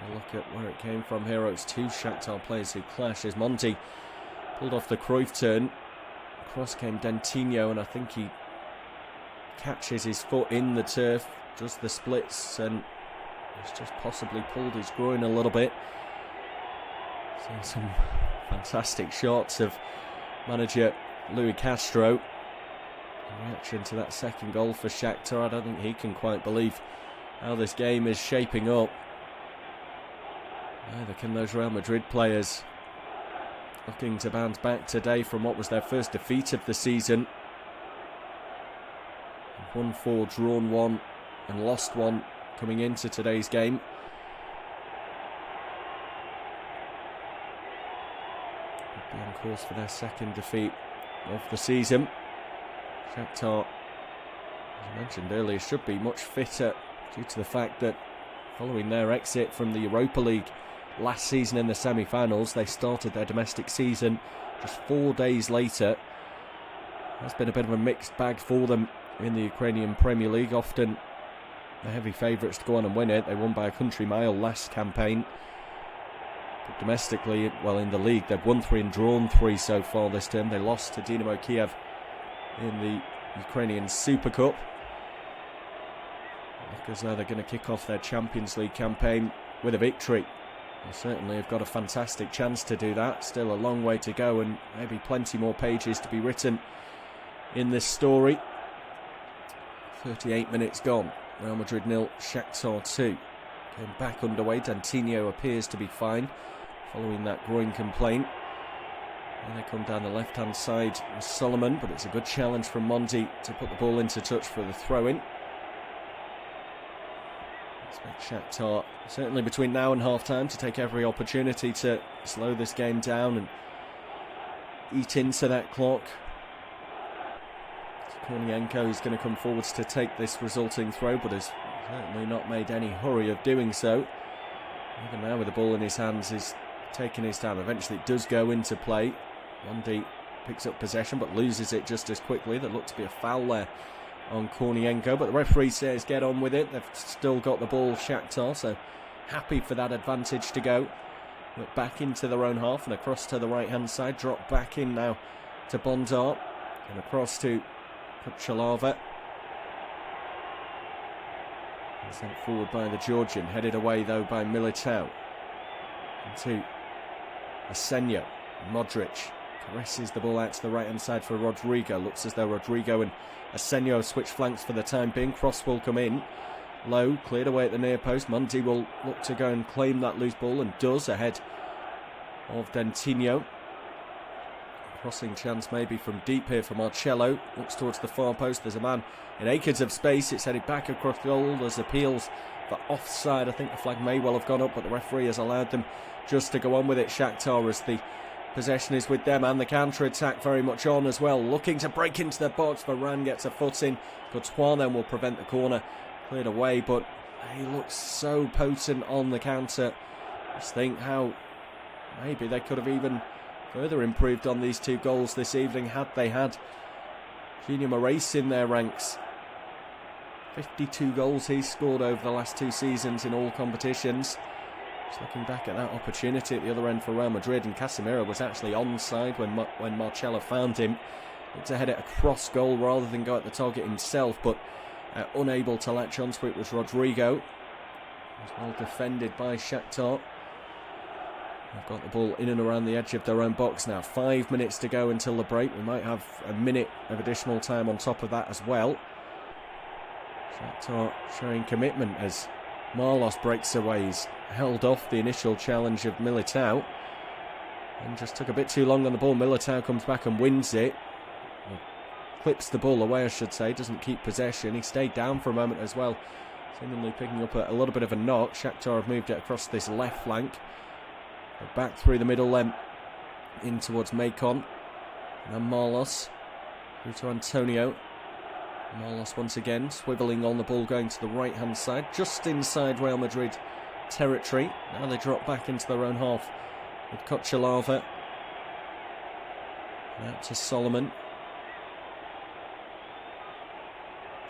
Have a look at where it came from here. It's 2 Shakhtar players who clash as Monti pulled off the Cruyff turn. Across came Dentinho and I think he catches his foot in the turf, does the splits and has just possibly pulled his groin a little bit. Seeing some fantastic shots of manager Luis Castro. In reaction to that second goal for Shakhtar, I don't think he can quite believe how this game is shaping up. Neither can those Real Madrid players, looking to bounce back today from what was their first defeat of the season. 1-4, drawn 1 and lost 1 coming into today's game. Would be on course for their second defeat of the season. Shakhtar, as I mentioned earlier, should be much fitter due to the fact that following their exit from the Europa League last season in the semi-finals, they started their domestic season just 4 days later. That's been a bit of a mixed bag for them in the Ukrainian Premier League. Often the heavy favourites to go on and win it. They won by a country mile last campaign. But domestically, well, in the league, they've won 3 and drawn 3 so far this term. They lost to Dynamo Kiev in the Ukrainian Super Cup. Look as though they're going to kick off their Champions League campaign with a victory. They certainly have got a fantastic chance to do that. Still a long way to go and maybe plenty more pages to be written in this story. 38 minutes gone. Real Madrid 0, Shakhtar 2. Came back underway. Dentinho appears to be fine following that groin complaint. And they come down the left-hand side with Solomon, but it's a good challenge from Monti to put the ball into touch for the throw-in. Expect Shakhtar, certainly between now and half-time, to take every opportunity to slow this game down and eat into that clock. Kornienko is going to come forwards to take this resulting throw, but has certainly not made any hurry of doing so. Even now with the ball in his hands, he's taking his time. Eventually it does go into play. Mondi picks up possession but loses it just as quickly. There looked to be a foul there on Kornienko, but the referee says get on with it. They've still got the ball, Shakhtar, so happy for that advantage to go. Look back into their own half and across to the right hand side. Drop back in now to Bondar and across to Watchalong. Sent forward by the Georgian, headed away though by Militao. Into Asenio. Modric caresses the ball out to the right-hand side for Rodrigo. Looks as though Rodrigo and Asenio switch flanks for the time being. Cross will come in. Low, cleared away at the near post. Mundi will look to go and claim that loose ball, and does, ahead of Dentinho. Crossing chance maybe from deep here for Marcelo. Looks towards the far post. There's a man in acres of space. It's headed back across goal. There's appeals for offside. I think the flag may well have gone up, but the referee has allowed them just to go on with it. Shakhtar, as the possession is with them, and the counter-attack very much on as well. Looking to break into the box. Varane gets a foot in. Courtois then will prevent the corner. Cleared away, but he looks so potent on the counter. Just think how maybe they could have even further improved on these 2 goals this evening had they had Junior Moraes in their ranks. 52 goals he's scored over the last 2 seasons in all competitions. Just looking back at that opportunity at the other end for Real Madrid, and Casemiro was actually onside when Marcelo found him. Looked to head it across goal rather than go at the target himself, but unable to latch onto it was Rodrigo. It was well defended by Shakhtar. They've got the ball in and around the edge of their own box now. 5 minutes to go until the break. We might have a minute of additional time on top of that as well. Shakhtar showing commitment as Marlos breaks away. He's held off the initial challenge of Militao and just took a bit too long on the ball. Militao comes back and wins it. Clips the ball away, I should say. Doesn't keep possession. He stayed down for a moment as well, seemingly picking up a little bit of a knock. Shakhtar have moved it across this left flank. Back through the middle then in towards Macon. And then Marlos through to Antonio. Marlos once again swivelling on the ball, going to the right hand side, just inside Real Madrid territory. Now they drop back into their own half with Kochalava. Out to Solomon.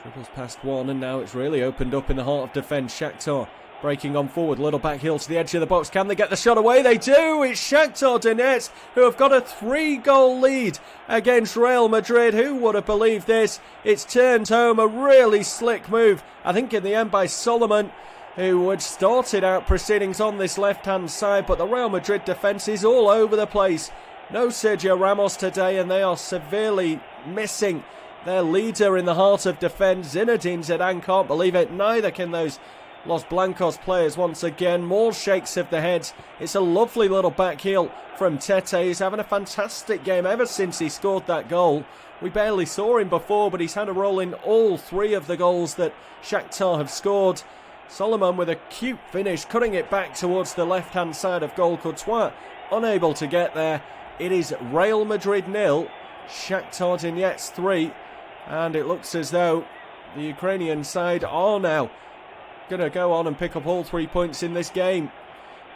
Dribbles past one, and now it's really opened up in the heart of defence. Shakhtar breaking on forward, little back heel to the edge of the box. Can they get the shot away? They do! It's Shakhtar Donetsk who have got a 3-goal lead against Real Madrid. Who would have believed this? It's turned home, a really slick move, I think in the end by Solomon, who had started out proceedings on this left-hand side, but the Real Madrid defence is all over the place. No Sergio Ramos today, and they are severely missing their leader in the heart of defence. Zinedine Zidane can't believe it. Neither can those Los Blancos players once again. More shakes of the heads. It's a lovely little back heel from Tete. He's having a fantastic game ever since he scored that goal. We barely saw him before, but he's had a role in all 3 of the goals that Shakhtar have scored. Solomon with a cute finish, cutting it back towards the left-hand side of goal. Courtois unable to get there. It is Real Madrid 0, Shakhtar Donetsk 3. And it looks as though the Ukrainian side are now going to go on and pick up all 3 points in this game.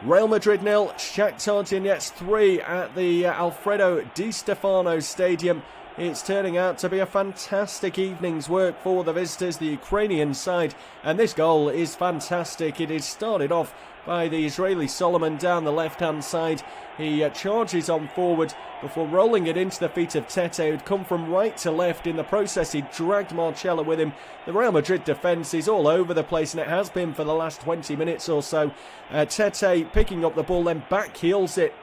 Real Madrid 0, Shakhtar Donetsk 3 at the Alfredo Di Stefano Stadium. It's turning out to be a fantastic evening's work for the visitors, the Ukrainian side. And this goal is fantastic. It is started off by the Israeli Solomon down the left-hand side. He charges on forward before rolling it into the feet of Tete, who'd come from right to left. In the process, he dragged Marcelo with him. The Real Madrid defence is all over the place, and it has been for the last 20 minutes or so. Tete picking up the ball, then back heels it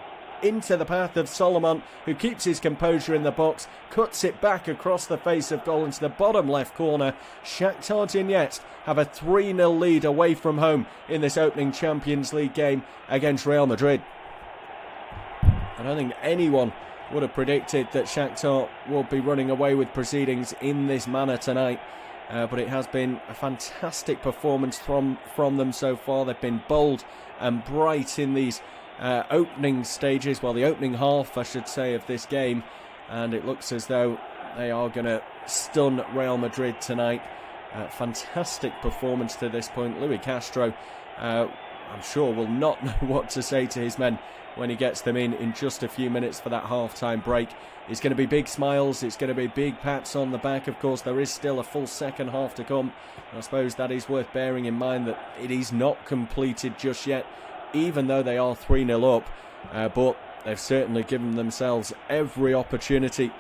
into the path of Solomon, who keeps his composure in the box, cuts it back across the face of goal into the bottom left corner. Shakhtar Donetsk have a 3-0 lead away from home in this opening Champions League game against Real Madrid. I don't think anyone would have predicted that Shakhtar would be running away with proceedings in this manner tonight. But it has been a fantastic performance from them so far. They've been bold and bright in these opening stages, well, the opening half, I should say, of this game, and it looks as though they are going to stun Real Madrid tonight. Fantastic performance to this point. Luis Castro, I'm sure, will not know what to say to his men when he gets them in just a few minutes for that half-time break. It's going to be big smiles, it's going to be big pats on the back. Of course, there is still a full second half to come. I suppose that is worth bearing in mind, that it is not completed just yet, even though they are 3-0 up, but they've certainly given themselves every opportunity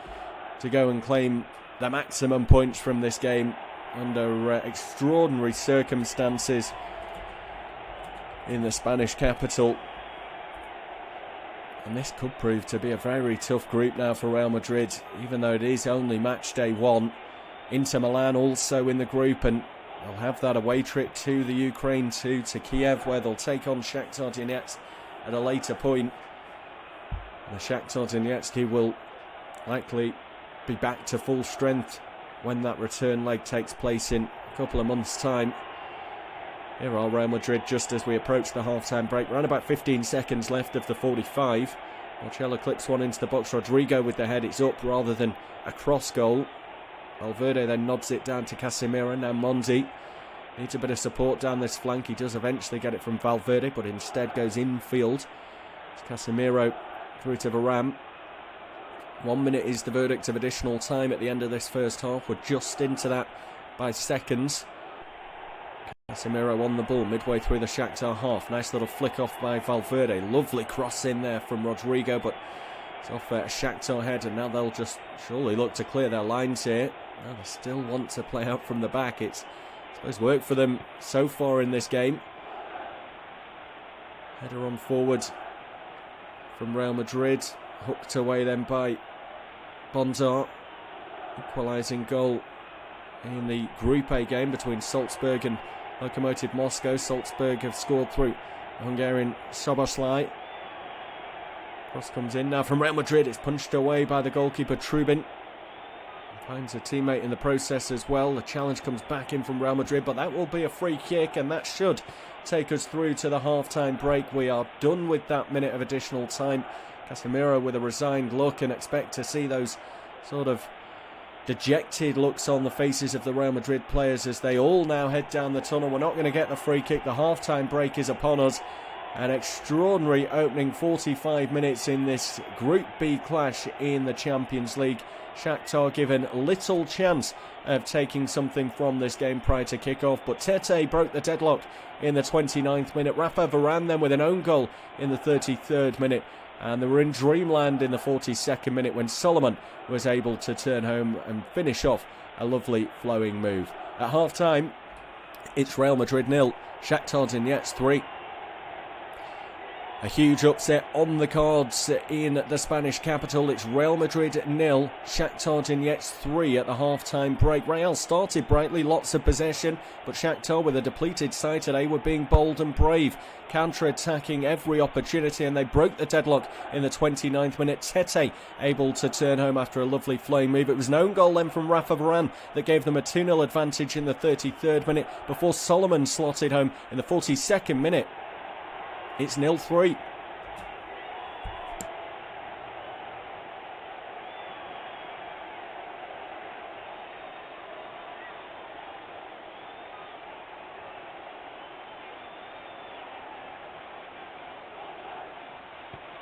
to go and claim the maximum points from this game under extraordinary circumstances in the Spanish capital. And this could prove to be a very tough group now for Real Madrid, even though it is only match day 1. Inter Milan also in the group, and they'll have that away trip to the Ukraine to Kiev, where they'll take on Shakhtar Donetsk at a later point. The Shakhtar Donetsk will likely be back to full strength when that return leg takes place in a couple of months' time. Here are Real Madrid just as we approach the half-time break. Around about 15 seconds left of the 45. Watchalong clips one into the box. Rodrigo with the head. It's up rather than a cross goal. Valverde then nobs it down to Casemiro. Now Monzi needs a bit of support down this flank. He does eventually get it from Valverde, but instead goes infield. It's Casemiro through to Varane. 1 minute is the verdict of additional time at the end of this first half. We're just into that by seconds. Casemiro on the ball midway through the Shakhtar half. Nice little flick off by Valverde. Lovely cross in there from Rodrigo, but it's off a Shakhtar head, and now they'll just surely look to clear their lines here. Now they still want to play out from the back. It's, I suppose, worked for them so far in this game. Header on forward from Real Madrid. Hooked away then by Bondar. Equalising goal in the Group A game between Salzburg and Lokomotiv Moscow. Salzburg have scored through Hungarian Szoboszlai. Cross comes in now from Real Madrid. It's punched away by the goalkeeper Trubin. Finds a teammate in the process as well. The challenge comes back in from Real Madrid, but that will be a free kick, and that should take us through to the half-time break. We are done with that minute of additional time. Casemiro with a resigned look, and expect to see those sort of dejected looks on the faces of the Real Madrid players as they all now head down the tunnel. We're not going to get the free kick. The half-time break is upon us. An extraordinary opening 45 minutes in this Group B clash in the Champions League. Shakhtar given little chance of taking something from this game prior to kick-off, but Tete broke the deadlock in the 29th minute. Rafa Varane then with an own goal in the 33rd minute. And they were in dreamland in the 42nd minute when Solomon was able to turn home and finish off a lovely flowing move. At half-time, it's Real Madrid 0, Shakhtar Donetsk 3. A huge upset on the cards in the Spanish capital. It's Real Madrid 0, Shakhtar Donetsk 3 at the half-time break. Real started brightly, lots of possession, but Shakhtar, with a depleted side today, were being bold and brave, counter-attacking every opportunity, and they broke the deadlock in the 29th minute. Tete able to turn home after a lovely flowing move. It was an own goal then from Rafa Varane that gave them a 2-0 advantage in the 33rd minute before Solomon slotted home in the 42nd minute. It's 0-3.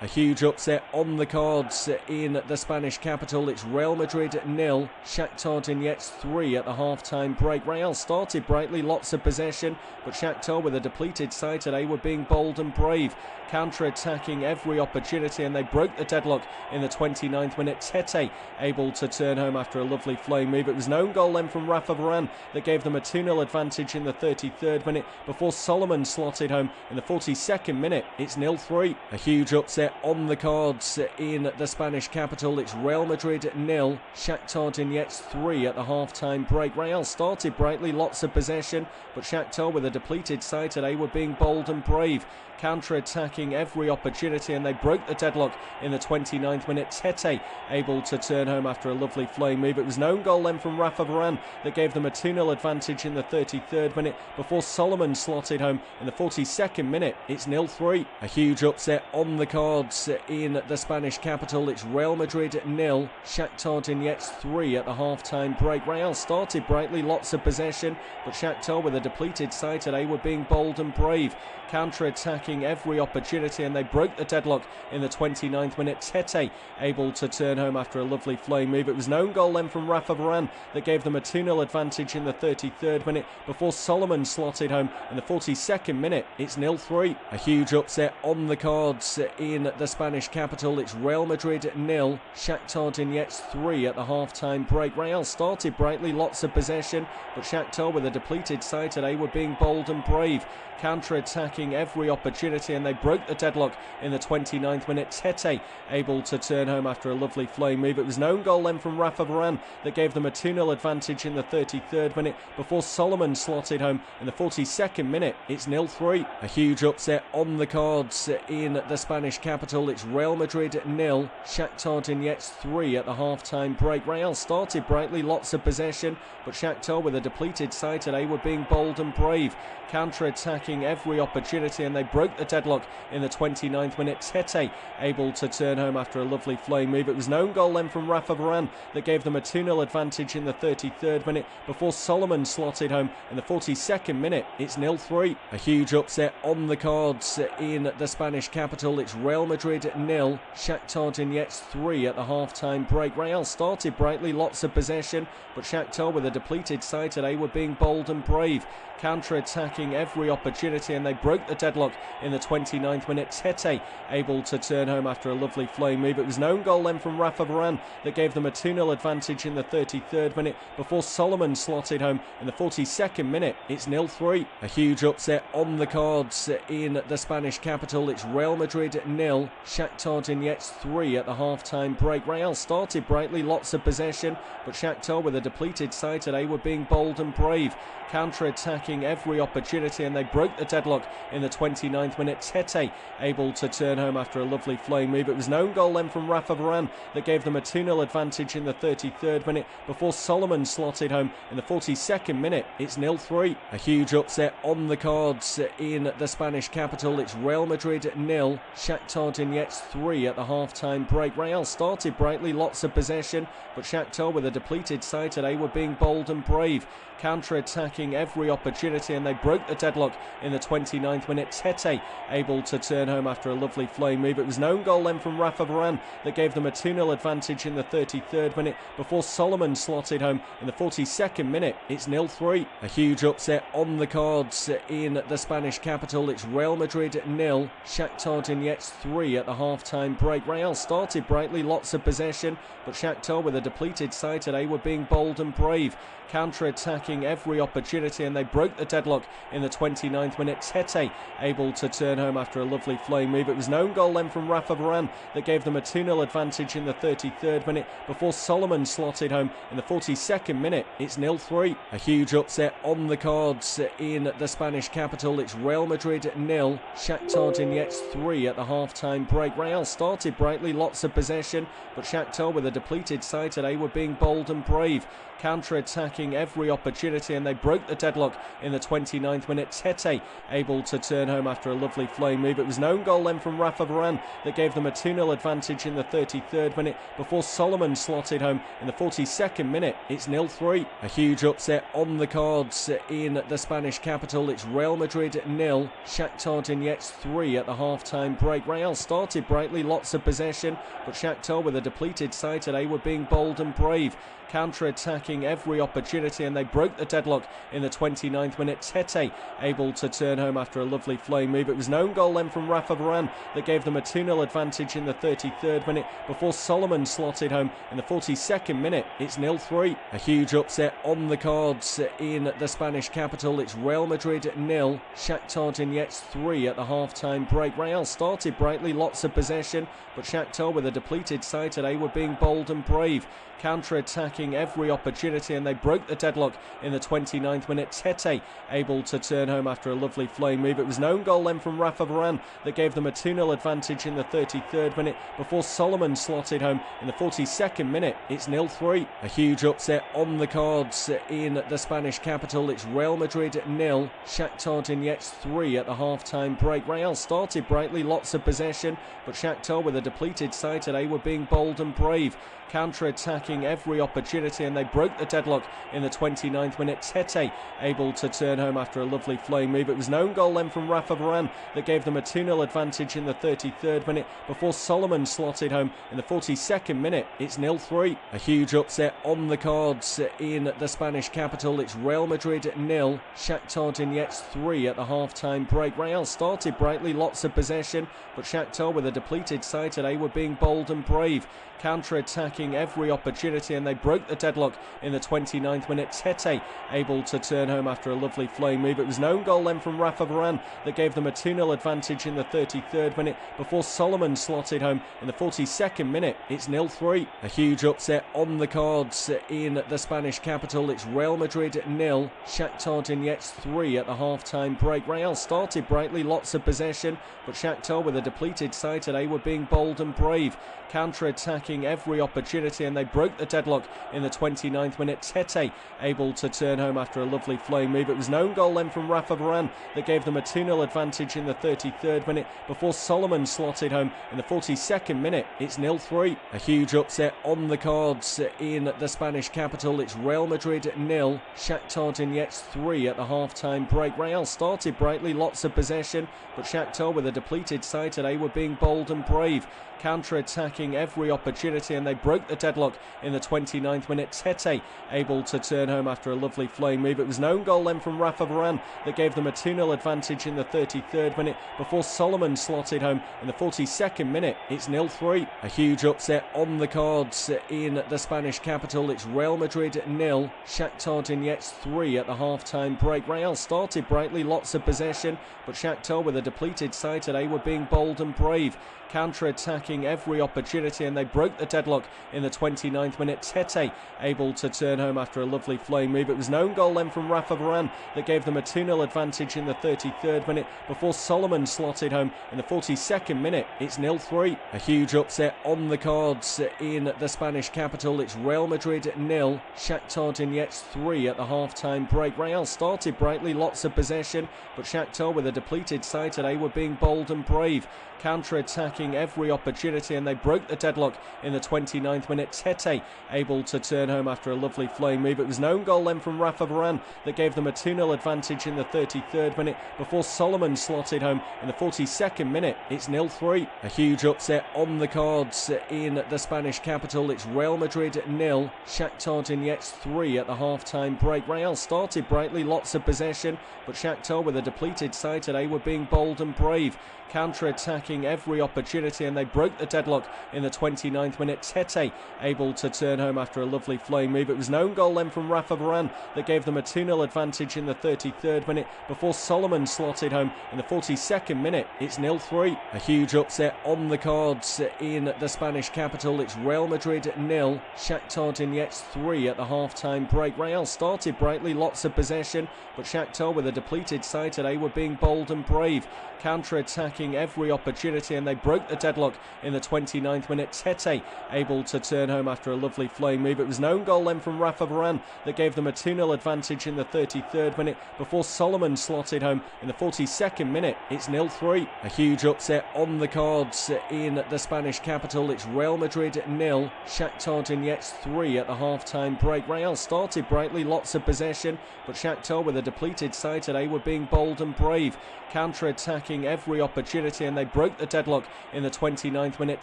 A huge upset on the cards in the Spanish capital. It's Real Madrid 0, Shakhtar Donetsk 3 at the half-time break. Real started brightly, lots of possession, but Shakhtar, with a depleted side today, were being bold and brave, counter-attacking every opportunity, and they broke the deadlock in the 29th minute. Tete able to turn home after a lovely flowing move. It was an own goal then from Rafa Varane that gave them a 2-0 advantage in the 33rd minute before Solomon slotted home in the 42nd minute. It's 0-3. A huge upset on the cards in the Spanish capital. It's Real Madrid 0, Shakhtar Donetsk 3 at the half-time break. Real started brightly, lots of possession, but Shakhtar, with a depleted side today, were being bold and brave, counter-attacking every opportunity, and they broke the deadlock in the 29th minute. Tete able to turn home after a lovely flowing move. It was an own goal then from Rafa Varane that gave them a 2-0 advantage in the 33rd minute before Solomon slotted home in the 42nd minute. It's 0-3. A huge upset on the cards in the Spanish capital. It's Real Madrid 0, Shakhtar Donetsk 3 at the half-time break. Real started brightly, lots of possession, but Shakhtar, with a depleted side today, were being bold and brave, counter-attacking every opportunity, and they broke the deadlock in the 29th minute. Tete able to turn home after a lovely flowing move. It was an own goal then from Rafa Varane that gave them a 2-0 advantage in the 33rd minute before Solomon slotted home in the 42nd minute. It's 0-3. A huge upset on the cards in in the Spanish capital. It's Real Madrid 0, Shakhtar Donetsk 3 at the half-time break. Real started brightly, lots of possession, but Shakhtar, with a depleted side today, were being bold and brave, counter-attacking every opportunity, and they broke the deadlock in the 29th minute. Tete able to turn home after a lovely flowing move. It was an own goal then from Rafa Varane that gave them a 2-0 advantage in the 33rd minute before Solomon slotted home in the 42nd minute. It's 0-3. A huge upset on the cards in the Spanish capital. It's Real Madrid 0, Shakhtar Donetsk 3 at the half-time break. Real started brightly, lots of possession, but Shakhtar, with a depleted side today, were being bold and brave, counter-attacking every opportunity, and they broke the deadlock in the 29th minute. Tete able to turn home after a lovely flowing move. It was an own goal then from Rafa Varane that gave them a 2-0 advantage in the 33rd minute before Solomon slotted home in the 42nd minute. It's 0-3. A huge upset on the cards in the Spanish capital. It's Real Madrid 0, Shakhtar Donetsk 3 at the half-time break. Real started brightly, lots of possession, but Shakhtar, with a depleted side today, were being bold and brave, counter-attacking every opportunity, and they broke the deadlock in the 29th minute. Tete able to turn home after a lovely flowing move. It was an own goal then from Rafa Varane that gave them a 2-0 advantage in the 33rd minute before Solomon slotted home in the 42nd minute. It's 0-3. A huge upset on the cards in the Spanish capital. It's Real Madrid 0, Shakhtar Donetsk 3 at the half-time break. Real started brightly, lots of possession, but Shakhtar, with a depleted side today, were being bold and brave, counter-attacking every opportunity, and they broke the deadlock in the 29th minute. Tete able to turn home after a lovely flowing move. It was an own goal then from Rafa Varane that gave them a 2-0 advantage in the 33rd minute before Solomon slotted home in the 42nd minute. It's 0-3. A huge upset on the cards in the Spanish capital. It's Real Madrid 0, Shakhtar Donetsk 3 at the half-time break. Real started brightly, lots of possession, but Shakhtar, with a depleted side today, were being bold and brave, counter-attacking every opportunity, and they broke the deadlock in the 29th minute. Tete able to turn home after a lovely flowing move. It was an own goal then from Rafa Varane that gave them a 2-0 advantage in the 33rd minute before Solomon slotted home in the 42nd minute. It's 0-3. A huge upset on the cards in the Spanish capital. It's Real Madrid 0, Shakhtar Donetsk 3 at the half-time break. Real started brightly, lots of possession, but Shakhtar, with a depleted side today, were being bold and brave, counter-attacking every opportunity, and they broke the deadlock in the 29th minute. Tete able to turn home after a lovely flowing move. It was an own goal then from Rafa Varane that gave them a 2-0 advantage in the 33rd minute before Solomon slotted home in the 42nd minute. It's 0-3. A huge upset on the cards in the Spanish capital. It's Real Madrid 0, Shakhtar Donetsk 3 at the half-time break. Real started brightly, lots of possession, but Shakhtar, with a depleted side today, were being bold and brave, counter-attacking every opportunity, and they broke the deadlock in the 29th minute. Tete able to turn home after a lovely flowing move. It was an own goal then from Rafa Varane that gave them a 2-0 advantage in the 33rd minute before Solomon slotted home in the 42nd minute. It's 0-3. A huge upset on the cards in the Spanish capital. It's Real Madrid 0, Shakhtar Donetsk 3 at the half-time break. Real started brightly, lots of possession, but Shakhtar, with a depleted side today, were being bold and brave, counter-attacking every opportunity, and they broke the deadlock in the 29th minute. Tete able to turn home after a lovely flowing move. It was an own goal then from Rafa Varane that gave them a 2-0 advantage in the 33rd minute before Solomon slotted home in the 42nd minute. It's 0-3. A huge upset on the cards in the Spanish capital. It's Real Madrid 0, Shakhtar Donetsk 3 at the half-time break. Real started brightly, lots of possession, but Shakhtar, with a depleted side today, were being bold and brave, counter-attacking every opportunity, and they broke the deadlock in the 29th minute. Tete able to turn home after a lovely flowing move. It was an own goal then from Rafa Varane that gave them a 2-0 advantage in the 33rd minute before Solomon slotted home in the 42nd minute. It's 0-3. A huge upset on the cards in the Spanish capital. It's Real Madrid 0, Shakhtar Donetsk 3 at the half-time break. Real started brightly, lots of possession, but Shakhtar, with a depleted side today, were being bold and brave, counter-attacking every opportunity, opportunity and they broke the deadlock in the 29th minute. Tete able to turn home after a lovely flowing move. It was an own goal then from Rafa Varane that gave them a 2-0 advantage in the 33rd minute before Solomon slotted home in the 42nd minute. It's 0-3. A huge upset on the cards in the Spanish capital. It's Real Madrid 0, Shakhtar Donetsk 3 at the half-time break. Real started brightly, lots of possession, but Shakhtar, with a depleted side today, were being bold and brave, counter-attacking every opportunity, and they broke the deadlock in the 29th minute. Tete able to turn home after a lovely flowing move. It was an own goal then from Rafa Varane that gave them a 2-0 advantage in the 33rd minute before Solomon slotted home in the 42nd minute. It's 0-3. A huge upset on the cards in the Spanish capital. It's Real Madrid 0, Shakhtar Donetsk 3 at the half-time break. Real started brightly, lots of possession, but Shakhtar, with a depleted side today, were being bold and brave, counter-attacking every opportunity, and they broke the deadlock in the 29th minute. Tete able to turn home after a lovely flowing move. It was an own goal then from Rafa Varane that gave them a 2-0 advantage in the 33rd minute before Solomon slotted home in the 42nd minute. It's 0-3. A huge upset on the cards in the Spanish capital. It's Real Madrid 0, Shakhtar Donetsk 3 at the half-time break. Real started brightly, lots of possession, but Shakhtar, with a depleted side today, were being bold and brave, counter-attacking every opportunity, and they broke the deadlock in the 29th minute. Tete able to turn home after a lovely flowing move. It was an own goal then from Rafa Varane that gave them a 2-0 advantage in the 33rd minute before Solomon slotted home in the 42nd minute. It's 0-3. A huge upset on the cards in the Spanish capital. It's Real Madrid 0, Shakhtar Donetsk 3 at the half-time break. Real started brightly, lots of possession, but Shakhtar, with a depleted side today, were being bold and brave, counter-attacking every opportunity, and they broke the deadlock in the 29th minute. Tete able to turn home after a lovely flowing move. It was an own goal then from Rafa Varane that gave them a 2-0 advantage in the 33rd minute before Solomon slotted home in the 42nd minute. It's 0-3. A huge upset on the cards in the Spanish capital. It's Real Madrid 0, Shakhtar Donetsk 3 at the half-time break. Real started brightly, lots of possession, but Shakhtar, with a depleted side today, were being bold and brave, counter-attacking every opportunity, and they broke the deadlock in the 29th minute. Tete able to turn home after a lovely flowing move. It was an own goal then from Rafa Varane that gave them a 2-0 advantage in the 33rd minute before Solomon slotted home in the 42nd minute. It's 0-3. A huge upset on the cards in the Spanish capital. It's Real Madrid 0, Shakhtar Donetsk 3 at the half-time break. Real started brightly, lots of possession, but Shakhtar, with a depleted side today, were being bold and brave, counter-attacking every opportunity, and they broke the deadlock in the 29th minute. Tete able to turn home after a lovely flowing move. It was an own goal then from Rafa Varane that gave them a 2-0 advantage in the 33rd minute before Solomon slotted home in the 42nd minute. It's 0-3. A huge upset on the cards in the Spanish capital. It's Real Madrid 0, Shakhtar Donetsk 3 at the half-time break. Real started brightly, lots of possession, but Shakhtar, with a depleted side today, were being bold and brave, counter-attacking every opportunity, and they broke the deadlock in the 29th minute. Tete able to turn home after a lovely flowing move. It was an own goal then from Rafa Varane that gave them a 2-0 advantage in the 33rd minute before Solomon slotted home in the 42nd minute. It's 0-3. A huge upset on the cards in the Spanish capital. It's Real Madrid 0, Shakhtar Donetsk 3 at the half-time break. Real started brightly, lots of possession, but Shakhtar, with a depleted side today, were being bold and brave, counter-attacking every opportunity, and they broke the deadlock in the 29th minute.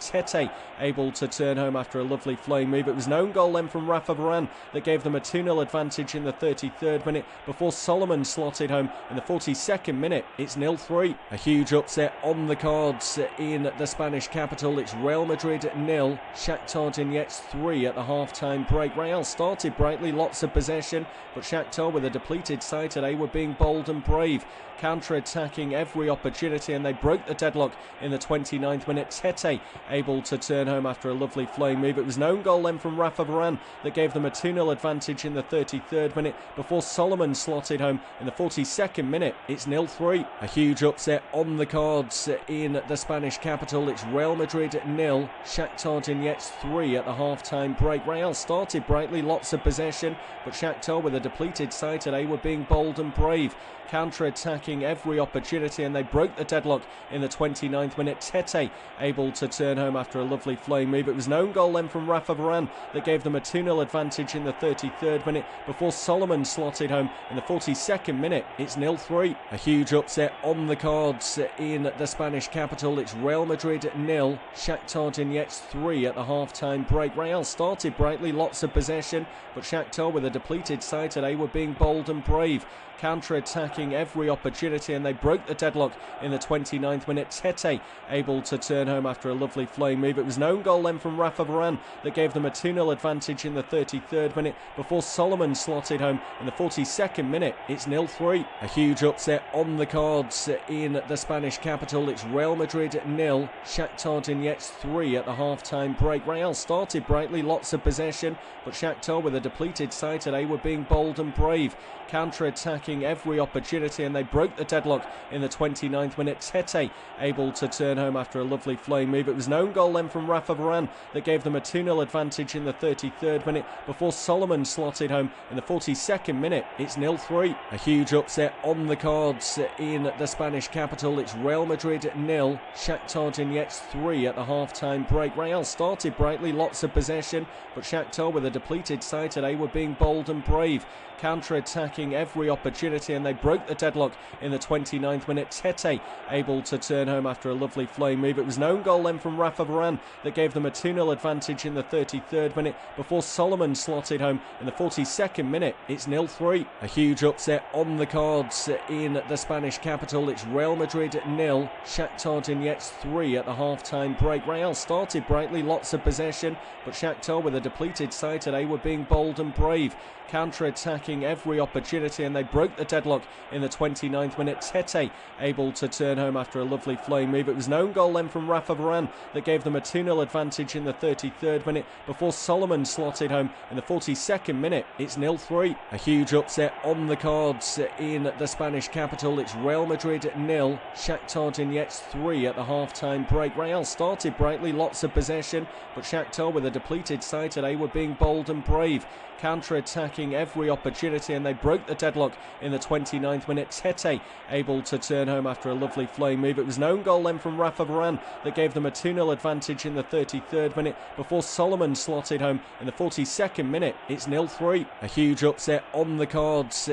Tete able to turn home after a lovely flowing move. It was an own goal then from Rafa Varane that gave them a 2-0 advantage in the 33rd minute before Solomon slotted home in the 42nd minute. It's 0-3. A huge upset on the cards in the Spanish capital. It's Real Madrid 0, Shakhtar Donetsk 3 at the half-time break. Real started brightly, lots of possession, but Shakhtar, with a depleted side today, were being bold and brave, counter-attacking every opportunity, and they broke the deadlock in the 29th minute. Tete able to turn home after a lovely flowing move. It was an own goal then from Rafa Varane that gave them a 2-0 advantage in the 33rd minute before Solomon slotted home in the 42nd minute. It's 0-3. A huge upset on the cards in the Spanish capital. It's Real Madrid 0, Shakhtar Donetsk 3 at the half-time break. Real started brightly, lots of possession, but Shakhtar, with a depleted side today, were being bold and brave, counter-attacking every opportunity, and they broke the deadlock in the 29th minute. Tete able to turn home after a lovely flowing move. It was an own goal then from Rafa Varane that gave them them a 2-0 advantage in the 33rd minute before Solomon slotted home in the 42nd minute. It's 0-3. A huge upset on the cards in the Spanish capital. It's Real Madrid 0, Shakhtar Donetsk 3 at the half-time break. Real started brightly, lots of possession, but Shakhtar, with a depleted side today, were being bold and brave, counter-attacking every opportunity, and they broke the deadlock in the 29th minute. Tete able to turn home after a lovely flowing move. It was an own goal then from Rafa Varane that gave them a 2-0 advantage in the 33rd minute before Solomon slotted home in the 42nd minute. It's 0-3. A huge upset on the cards in the Spanish capital. It's Real Madrid 0, Shakhtar Donetsk 3 at the half-time break. Real started brightly, lots of possession, but Shakhtar, with a depleted side today, were being bold and brave, counter-attacking every opportunity, and they broke the deadlock in the 29th minute. Tete able to turn home after a lovely flowing move. It was an own goal then from Rafa Varane that gave them a 2-0 advantage in the 33rd minute before Solomon slotted home in the 42nd minute. It's 0-3. A huge upset on the cards in the Spanish capital. It's Real Madrid 0, Shakhtar Donetsk 3 at the half-time break. Real started brightly, lots of possession, but Shakhtar, with a depleted side today, were being bold and brave, counter-attacking every opportunity, and they broke the deadlock in the 29th minute. Tete able to turn home after a lovely flowing move. It was an own goal then from Rafa Varane that gave them a 2-0 advantage in the 33rd minute before Solomon slotted home in the 42nd minute. It's 0-3. A huge upset on the cards in the Spanish capital. It's Real Madrid 0, Shakhtar Donetsk 3 at the half-time break. Real started brightly, lots of possession, but Shakhtar, with a depleted side today, were being bold and brave, counter-attacking every opportunity, and they broke the deadlock in the 29th minute. Tete able to turn home after a lovely flowing move. It was an own goal then from Rafa Varane that gave them a 2-0 advantage in the 33rd minute before Solomon slotted home in the 42nd minute. It's 0-3. A huge upset on the cards in the Spanish capital. It's Real Madrid 0, Shakhtar Donetsk 3 at the half-time break. Real started brightly, lots of possession, but Shakhtar, with a depleted side today, were being bold and brave, counter-attacking every opportunity, and they broke the deadlock in the 29th minute. Tete able to turn home after a lovely flowing move. It was an own goal then from Rafa Varane that gave them a 2-0 advantage in the 33rd minute before Solomon slotted home in the 42nd minute. It's 0-3. A huge upset on the cards.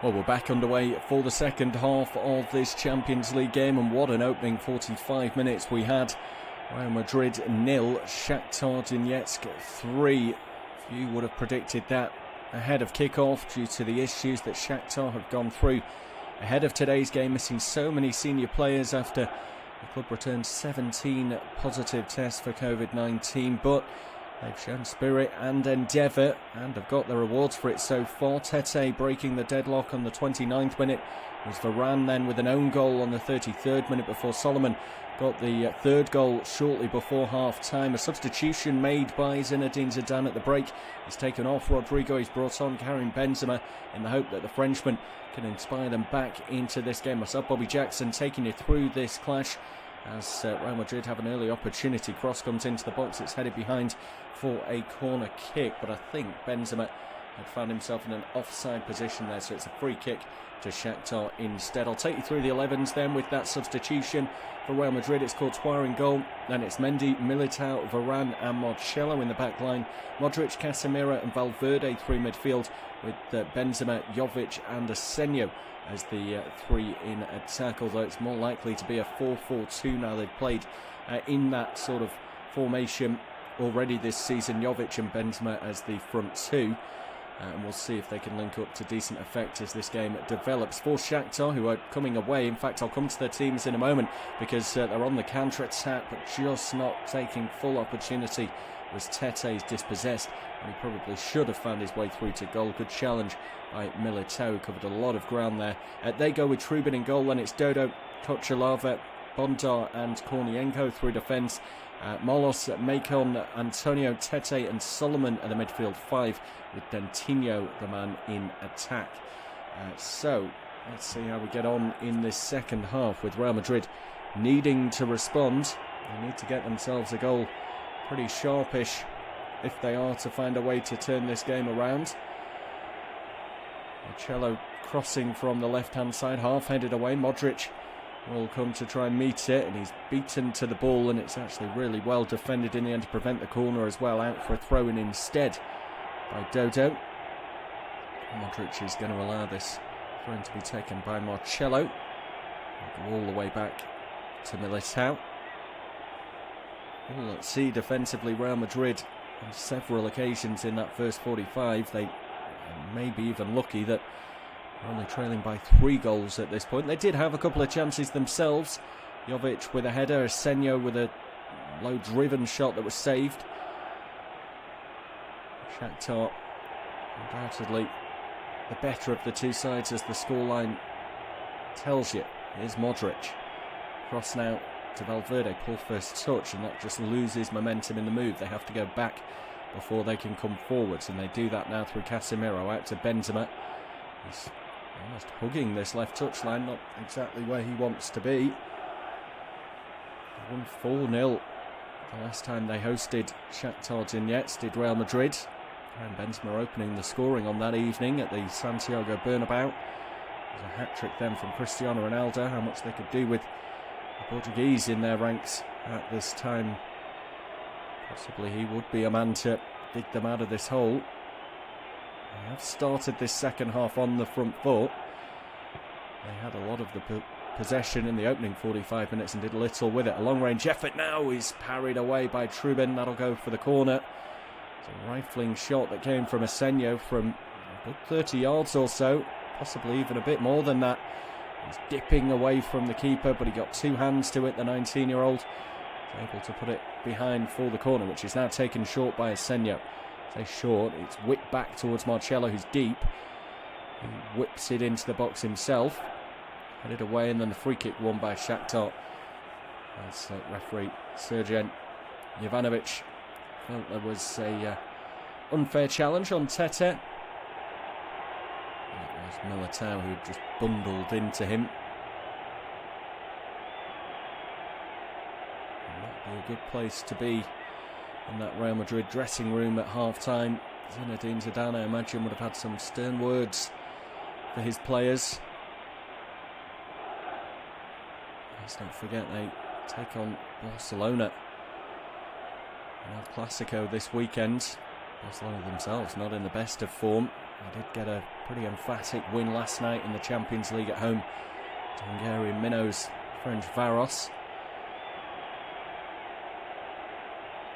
Well, we're back underway for the second half of this Champions League game, and what an opening 45 minutes we had. Real Madrid 0, Shakhtar Donetsk 3. Few would have predicted that ahead of kickoff due to the issues that Shakhtar have gone through ahead of today's game, missing so many senior players after the club returned 17 positive tests for COVID-19, but they've shown spirit and endeavour and have got the rewards for it so far. Tete breaking the deadlock on the 29th minute. It was Varane then with an own goal on the 33rd minute before Solomon got the third goal shortly before half-time. A substitution made by Zinedine Zidane at the break. He's taken off Rodrigo. He's brought on Karim Benzema in the hope that the Frenchman can inspire them back into this game. Myself, Bobby Jackson, taking you through this clash as Real Madrid have an early opportunity. Cross comes into the box. It's headed behind for a corner kick, but I think Benzema had found himself in an offside position there, so it's a free kick to Shakhtar instead. I'll take you through the 11s then with that substitution for Real Madrid. It's Courtois in goal, then it's Mendy, Militao, Varane and Marcelo in the back line. Modric, Casemiro and Valverde through midfield with Benzema, Jovic and Asenio as the three in attack, although it's more likely to be a 4-4-2 now. They've played in that sort of formation already this season, Jovic and Benzema as the front two. And we'll see if they can link up to decent effect as this game develops. For Shakhtar, who are coming away, in fact I'll come to their teams in a moment because they're on the counter-attack but just not taking full opportunity was Tete's dispossessed, and he probably should have found his way through to goal. Good challenge by Militao, covered a lot of ground there. They go with Trubin in goal, then it's Dodo, Kochalava, Bondar and Kornienko through defence. Molos, Macon, Antonio, Tete and Solomon at the midfield five, with Dentinho the man in attack. So let's see how we get on in this second half, with Real Madrid needing to respond. They need to get themselves a goal pretty sharpish if they are to find a way to turn this game around. Marcelo crossing from the left hand side, half headed away. Modric will come to try and meet it, and he's beaten to the ball, and it's actually really well defended in the end to prevent the corner as well. Out for a throw-in instead by Dodo. Modric is going to allow this throw to be taken by Marcelo. We'll go all the way back to Militao. Well, let's see, defensively, Real Madrid on several occasions in that first 45. They may be even lucky that they're only trailing by 3 goals at this point. They did have a couple of chances themselves. Jovic with a header, Senyo with a low-driven shot that was saved. Shakhtar undoubtedly the better of the two sides, as the scoreline tells you. Here's Modric. Cross now to Valverde. Poor first touch, and that just loses momentum in the move. They have to go back before they can come forwards, and they do that now through Casemiro. Out to Benzema. He's almost hugging this left touchline, not exactly where he wants to be. They won 4-0 the last time they hosted Shakhtar Donetsk, did Real Madrid. And Benzema opening the scoring on that evening at the Santiago Bernabeu. There's a hat-trick then from Cristiano Ronaldo. How much they could do with the Portuguese in their ranks at this time. Possibly he would be a man to dig them out of this hole. They have started this second half on the front foot. They had a lot of the possession in the opening 45 minutes and did little with it. A long-range effort now is parried away by Trubin. That'll go for the corner. It's a rifling shot that came from Asenio from a good 30 yards or so, possibly even a bit more than that. He's dipping away from the keeper, but he got 2 hands to it, the 19-year-old. He's able to put it behind for the corner, which is now taken short by Asenio. Say short, it's whipped back towards Marcelo, who's deep. He whips it into the box himself. Headed away, and then the free kick won by Shakhtar. As referee Sergen Jovanovic felt there was a unfair challenge on Tete. It was Militao who just bundled into him. And that'd be a good place to be in that Real Madrid dressing room at half-time. Zinedine Zidane, I imagine, would have had some stern words for his players. Let's not forget they take on Barcelona in El Clasico this weekend. Barcelona themselves not in the best of form. They did get a pretty emphatic win last night in the Champions League at home to Hungarian minnows French Varos.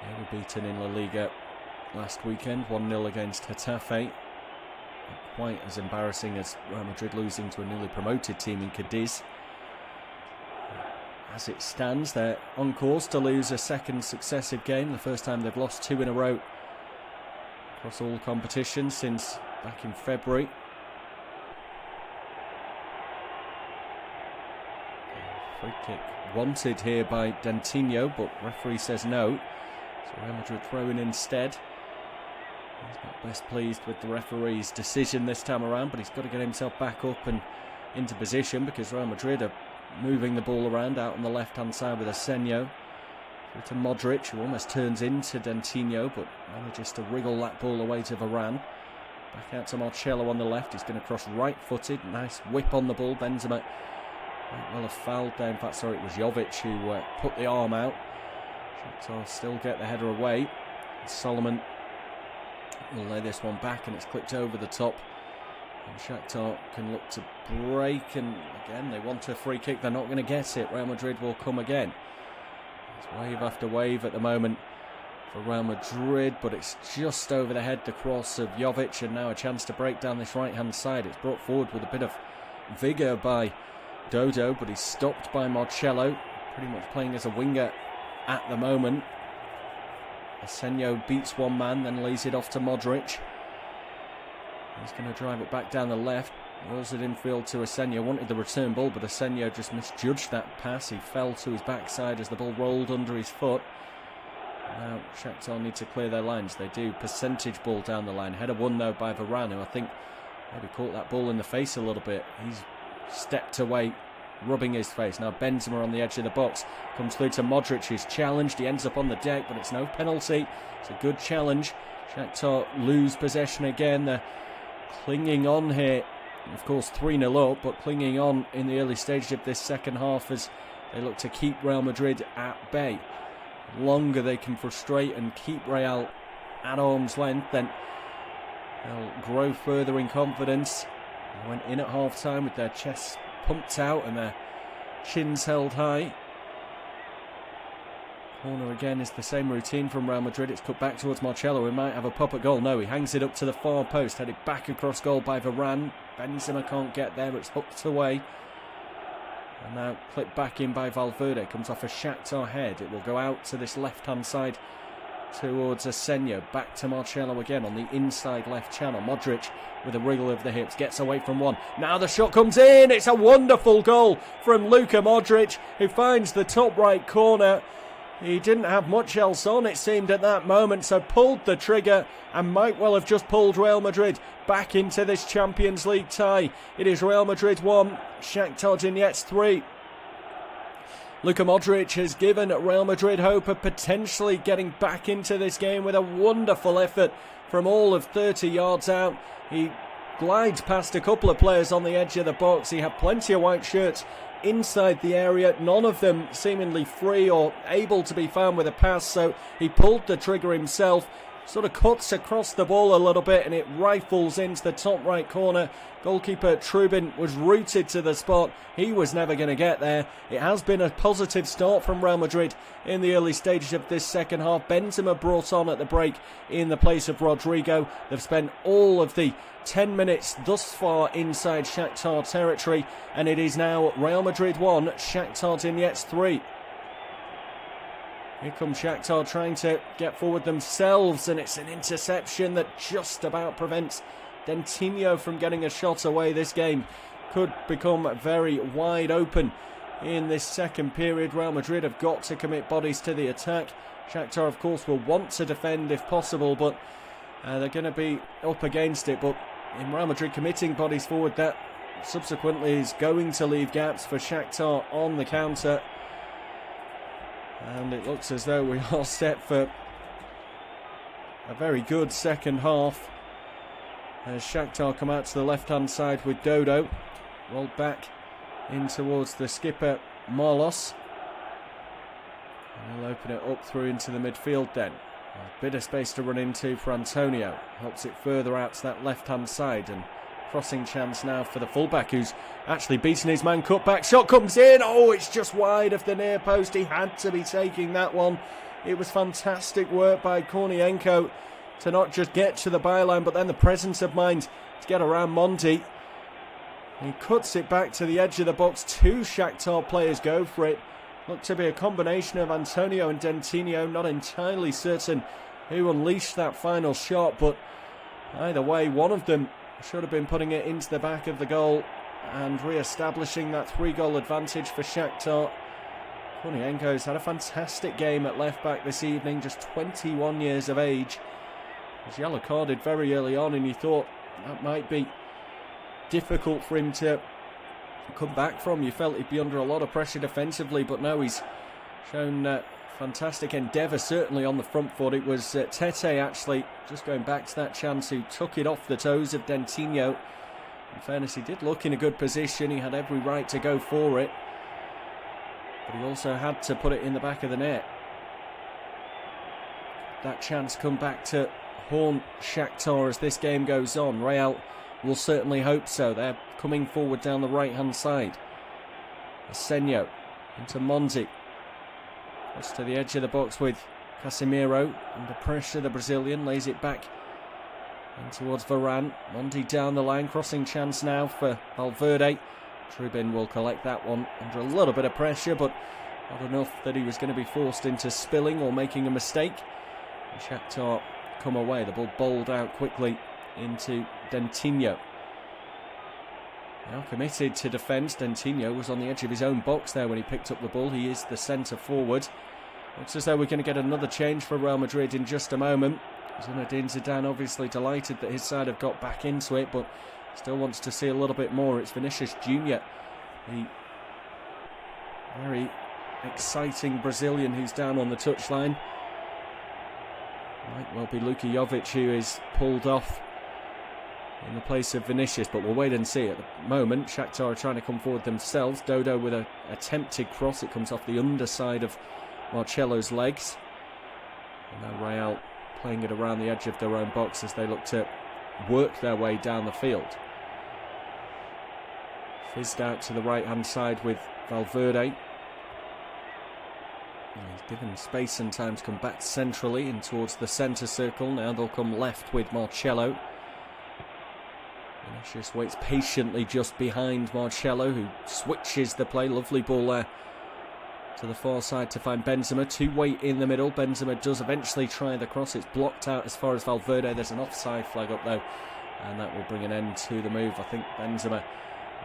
They were beaten in La Liga last weekend, 1-0 against Getafe. Not quite as embarrassing as Real Madrid losing to a newly promoted team in Cadiz. As it stands, they're on course to lose a second successive game, the first time they've lost 2 in a row across all competitions since back in February. Free kick wanted here by Dantinho, but referee says no. So Real Madrid throw in instead. He's not best pleased with the referee's decision this time around, but he's got to get himself back up and into position, because Real Madrid are moving the ball around out on the left-hand side with Asenio. Through to Modric, who almost turns into Dantinho, but manages to wriggle that ball away to Varane. Back out to Marcelo on the left. He's going to cross right-footed. Nice whip on the ball. Benzema might well have fouled there. In fact, sorry, it was Jovic who put the arm out. Shakhtar still get the header away. Solomon will lay this one back, and it's clipped over the top. And Shakhtar can look to break, and again they want a free kick. They're not going to get it. Real Madrid will come again. It's wave after wave at the moment for Real Madrid, but it's just over the head, the cross of Jovic, and now a chance to break down this right hand side. It's brought forward with a bit of vigour by Dodo, but he's stopped by Marcelo, pretty much playing as a winger at the moment. Asenio beats one man, then lays it off to Modric. He's going to drive it back down the left. Rolls it infield to Asenio. Wanted the return ball, but Asenio just misjudged that pass. He fell to his backside as the ball rolled under his foot. Now Shakhtar need to clear their lines. They do. Percentage ball down the line. Header won though by Varane, who I think maybe caught that ball in the face a little bit. He's stepped away, rubbing his face. Now Benzema on the edge of the box. Comes through to Modric, who's challenged. He ends up on the deck, but it's no penalty. It's a good challenge. Shakhtar lose possession again. They're clinging on here. Of course, 3-0 up, but clinging on in the early stages of this second half as they look to keep Real Madrid at bay. The longer they can frustrate and keep Real at arm's length, then they'll grow further in confidence. They went in at half-time with their chests pumped out and their chins held high. Corner again is the same routine from Real Madrid. It's cut back towards Marcelo, who might have a pop at goal. No, he hangs it up to the far post, headed back across goal by Varane. Benzema can't get there, it's hooked away. And now clipped back in by Valverde. Comes off a Shakhtar head. It will go out to this left-hand side towards Asenio. Back to Marcelo again on the inside left channel. Modric with a wriggle of the hips. Gets away from one. Now the shot comes in. It's a wonderful goal from Luka Modric, who finds the top right corner. He didn't have much else on, it seemed, at that moment, so pulled the trigger and might well have just pulled Real Madrid back into this Champions League tie. It is Real Madrid 1, Shakhtar Donetsk 3. Luka Modric has given Real Madrid hope of potentially getting back into this game with a wonderful effort from all of 30 yards out. He glides past a couple of players on the edge of the box. He had plenty of white shirts inside the area, none of them seemingly free or able to be found with a pass, so he pulled the trigger himself, sort of cuts across the ball a little bit and it rifles into the top right corner. Goalkeeper Trubin was rooted to the spot. He was never going to get there. It has been a positive start from Real Madrid in the early stages of this second half. Benzema brought on at the break in the place of Rodrigo. They've spent all of the 10 minutes thus far inside Shakhtar territory, and it is now Real Madrid 1, Shakhtar Donetsk 3. Here comes Shakhtar trying to get forward themselves, and it's an interception that just about prevents Dentinho from getting a shot away. This game could become very wide open in this second period. Real Madrid have got to commit bodies to the attack. Shakhtar, of course, will want to defend if possible, but they're going to be up against it. But in Real Madrid committing bodies forward, that subsequently is going to leave gaps for Shakhtar on the counter. And it looks as though we are set for a very good second half. As Shakhtar come out to the left-hand side with Dodo. Rolled back in towards the skipper, Marlos. And he'll open it up through into the midfield then. A bit of space to run into for Antonio. Helps it further out to that left-hand side. And crossing chance now for the fullback, who's actually beaten his man. Cut back, shot comes in. Oh, it's just wide of the near post. He had to be taking that one. It was fantastic work by Kornienko to not just get to the byline, but then the presence of mind to get around Monti. He cuts it back to the edge of the box. Two Shakhtar players go for it. Looked to be a combination of Antonio and Dentinho. Not entirely certain who unleashed that final shot, but either way, one of them should have been putting it into the back of the goal and re-establishing that 3-goal advantage for Shakhtar. Kornienko's had a fantastic game at left-back this evening, just 21 years of age. He was yellow-carded very early on, and you thought that might be difficult for him to come back from. You felt he'd be under a lot of pressure defensively, but no, he's shown fantastic endeavour, certainly on the front foot. It was Tete, actually, just going back to that chance, who took it off the toes of Dentinho. In fairness, he did look in a good position. He had every right to go for it, but he also had to put it in the back of the net. That chance come back to haunt Shakhtar as this game goes on. Real will certainly hope so. They're coming forward down the right-hand side. Asenio into Monti. Goes to the edge of the box with Casemiro. Under pressure, the Brazilian lays it back in towards Varane. Monti down the line, crossing chance now for Valverde. Trubin will collect that one under a little bit of pressure, but not enough that he was going to be forced into spilling or making a mistake. And Shakhtar come away. The ball bowled out quickly into Dentinho. Now committed to defence. Dentinho was on the edge of his own box there when he picked up the ball. He is the centre forward. Looks as though we're going to get another change for Real Madrid in just a moment. Zinedine Zidane obviously delighted that his side have got back into it, but still wants to see a little bit more. It's Vinicius Jr., the very exciting Brazilian who's down on the touchline. Might well be Luka Jovic who is pulled off in the place of Vinicius, but we'll wait and see. At the moment, Shakhtar are trying to come forward themselves. Dodo with an attempted cross. It comes off the underside of Marcelo's legs. And now Real playing it around the edge of their own box as they look to work their way down the field. Fizzed out to the right-hand side with Valverde. He's given space and time to come back centrally in towards the centre circle. Now they'll come left with Marcelo. Vinicius waits patiently just behind Marcelo, who switches the play. Lovely ball there to the far side to find Benzema. Two-way in the middle. Benzema does eventually try the cross. It's blocked out as far as Valverde. There's an offside flag up though, and that will bring an end to the move. I think Benzema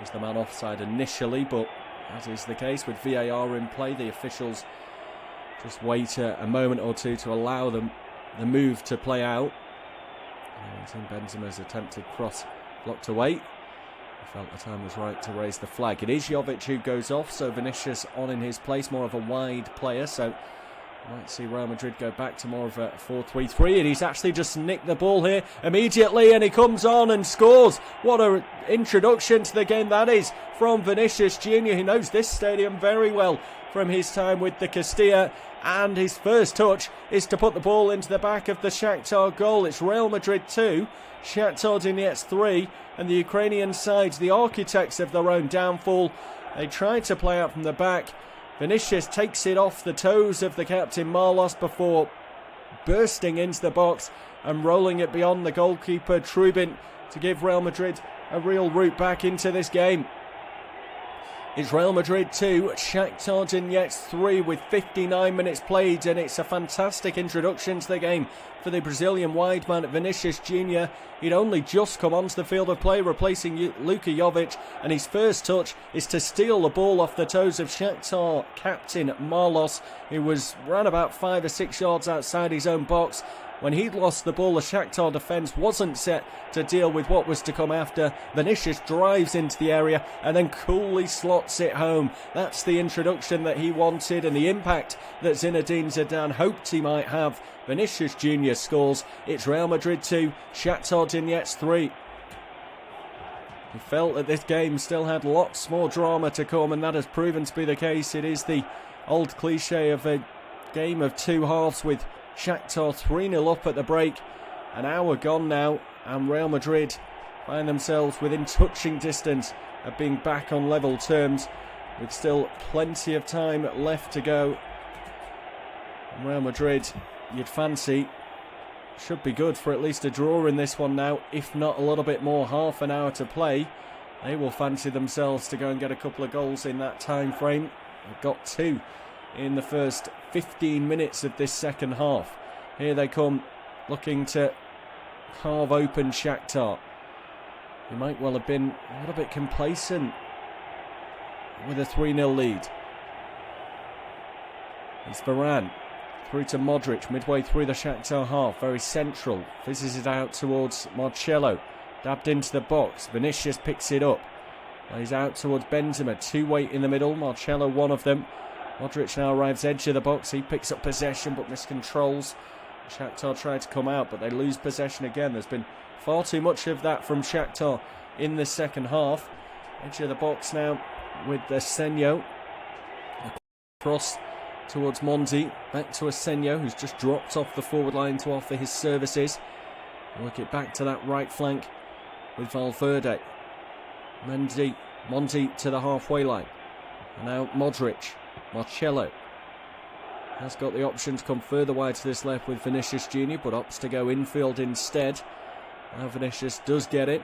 was the man offside initially, but as is the case with VAR in play, the officials just wait a moment or two to allow the move to play out. And Benzema's attempted cross blocked away. I felt the time was right to raise the flag. It is Jovic who goes off, so Vinicius on in his place, more of a wide player, so might see Real Madrid go back to more of a 4-3-3, and he's actually just nicked the ball here immediately, and he comes on and scores. What an introduction to the game that is from Vinicius Jr., who knows this stadium very well from his time with the Castilla, and his first touch is to put the ball into the back of the Shakhtar goal. It's Real Madrid 2, Shakhtar Donetsk 3, and the Ukrainian sides, the architects of their own downfall. They tried to play out from the back. Vinicius takes it off the toes of the captain Marlos before bursting into the box and rolling it beyond the goalkeeper Trubin to give Real Madrid a real route back into this game. It's Real Madrid 2, Shakhtar Donetsk 3 with 59 minutes played, and it's a fantastic introduction to the game for the Brazilian wide man Vinicius Jr. He'd only just come onto the field of play, replacing Luka Jovic, and his first touch is to steal the ball off the toes of Shakhtar captain Marlos, who was round about 5 or 6 yards outside his own box. When he'd lost the ball, the Shakhtar defence wasn't set to deal with what was to come after. Vinicius drives into the area and then coolly slots it home. That's the introduction that he wanted and the impact that Zinedine Zidane hoped he might have. Vinicius Jr. scores. It's Real Madrid 2, Shakhtar Donetsk 3. He felt that this game still had lots more drama to come, and that has proven to be the case. It is the old cliche of a game of two halves, with Shakhtar 3-0 up at the break. An hour gone now, and Real Madrid find themselves within touching distance of being back on level terms, with still plenty of time left to go. And Real Madrid, you'd fancy, should be good for at least a draw in this one now, if not a little bit more. Half an hour to play. They will fancy themselves to go and get a couple of goals in that time frame. They've got 2 in the first 15 minutes of this second half. Here they come, looking to carve open Shakhtar. He might well have been a little bit complacent with a 3-0 lead. It's Varane through to Modric, midway through the Shakhtar half, very central, fizzes it out towards Marcelo, dabbed into the box. Vinicius picks it up. He's out towards Benzema, two-way in the middle, Marcelo one of them. Modric now arrives edge of the box. He picks up possession but miscontrols. Shakhtar try to come out, but they lose possession again. There's been far too much of that from Shakhtar in the second half. Edge of the box now with Asenio. Across towards Monti. Back to Asenio, who's just dropped off the forward line to offer his services. Work it back to that right flank with Valverde. Monti to the halfway line. And now Modric. Marcelo has got the option to come further wide to this left with Vinicius Jr., but opts to go infield instead. Now Vinicius does get it.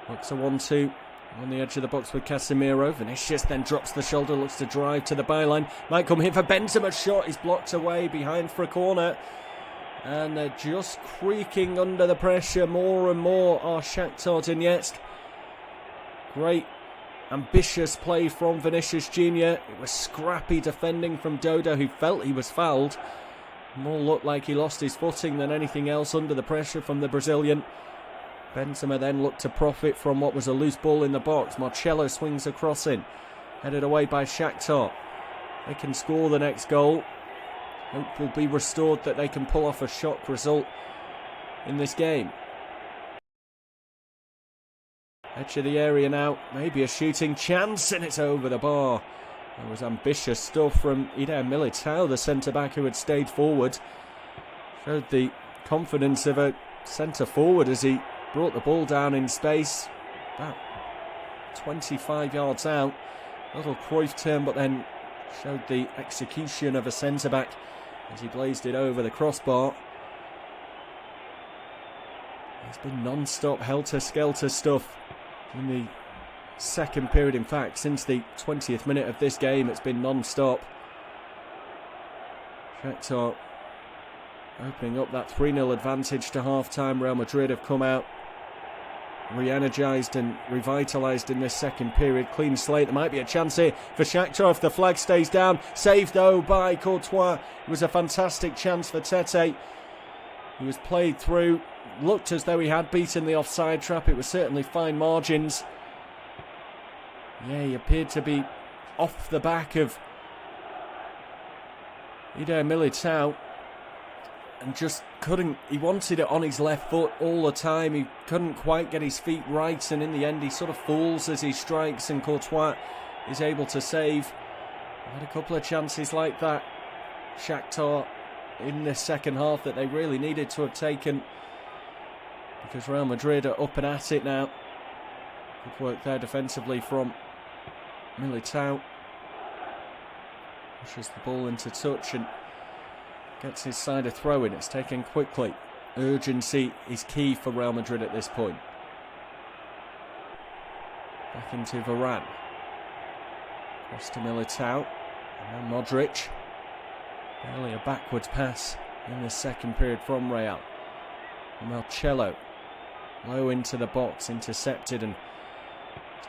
Looks a 1-2 on the edge of the box with Casemiro. Vinicius then drops the shoulder, looks to drive to the byline. Might come here for Benzema's shot. He's blocked away behind for a corner. And they're just creaking under the pressure more and more are Shakhtar Donetsk. Great ambitious play from Vinicius Jr. It was scrappy defending from Dodo, who felt he was fouled. More looked like he lost his footing than anything else under the pressure from the Brazilian. Benzema then looked to profit from what was a loose ball in the box. Marcelo swings across in, headed away by Shakhtar. They can score the next goal. Hope will be restored that they can pull off a shock result in this game. Edge of the area now, maybe a shooting chance, and it's over the bar. It was ambitious stuff from Eder Militao, the centre-back who had stayed forward. Showed the confidence of a centre-forward as he brought the ball down in space, about 25 yards out. A little Cruyff turn, but then showed the execution of a centre-back as he blazed it over the crossbar. It's been non-stop helter-skelter stuff in the second period. In fact, since the 20th minute of this game, it's been non-stop. Shakhtar opening up that 3-0 advantage to half-time. Real Madrid have come out re-energised and revitalised in this second period. Clean slate. There might be a chance here for Shakhtar if the flag stays down. Saved though by Courtois. It was a fantastic chance for Tete. He was played through. Looked as though he had beaten the offside trap. It was certainly fine margins. Yeah, he appeared to be off the back of Eder Militao and just couldn't. He wanted it on his left foot all the time. He couldn't quite get his feet right, and in the end he sort of falls as he strikes, and Courtois is able to save. Had a couple of chances like that, Shakhtar, in the second half that they really needed to have taken, because Real Madrid are up and at it now. Good work there defensively from Militao. Pushes the ball into touch and gets his side a throw in. It's taken quickly. Urgency is key for Real Madrid at this point. Back into Varane. Cross to Militao. And now Modric. Barely a backwards pass in the second period from Real. Marcelo. Low into the box. Intercepted and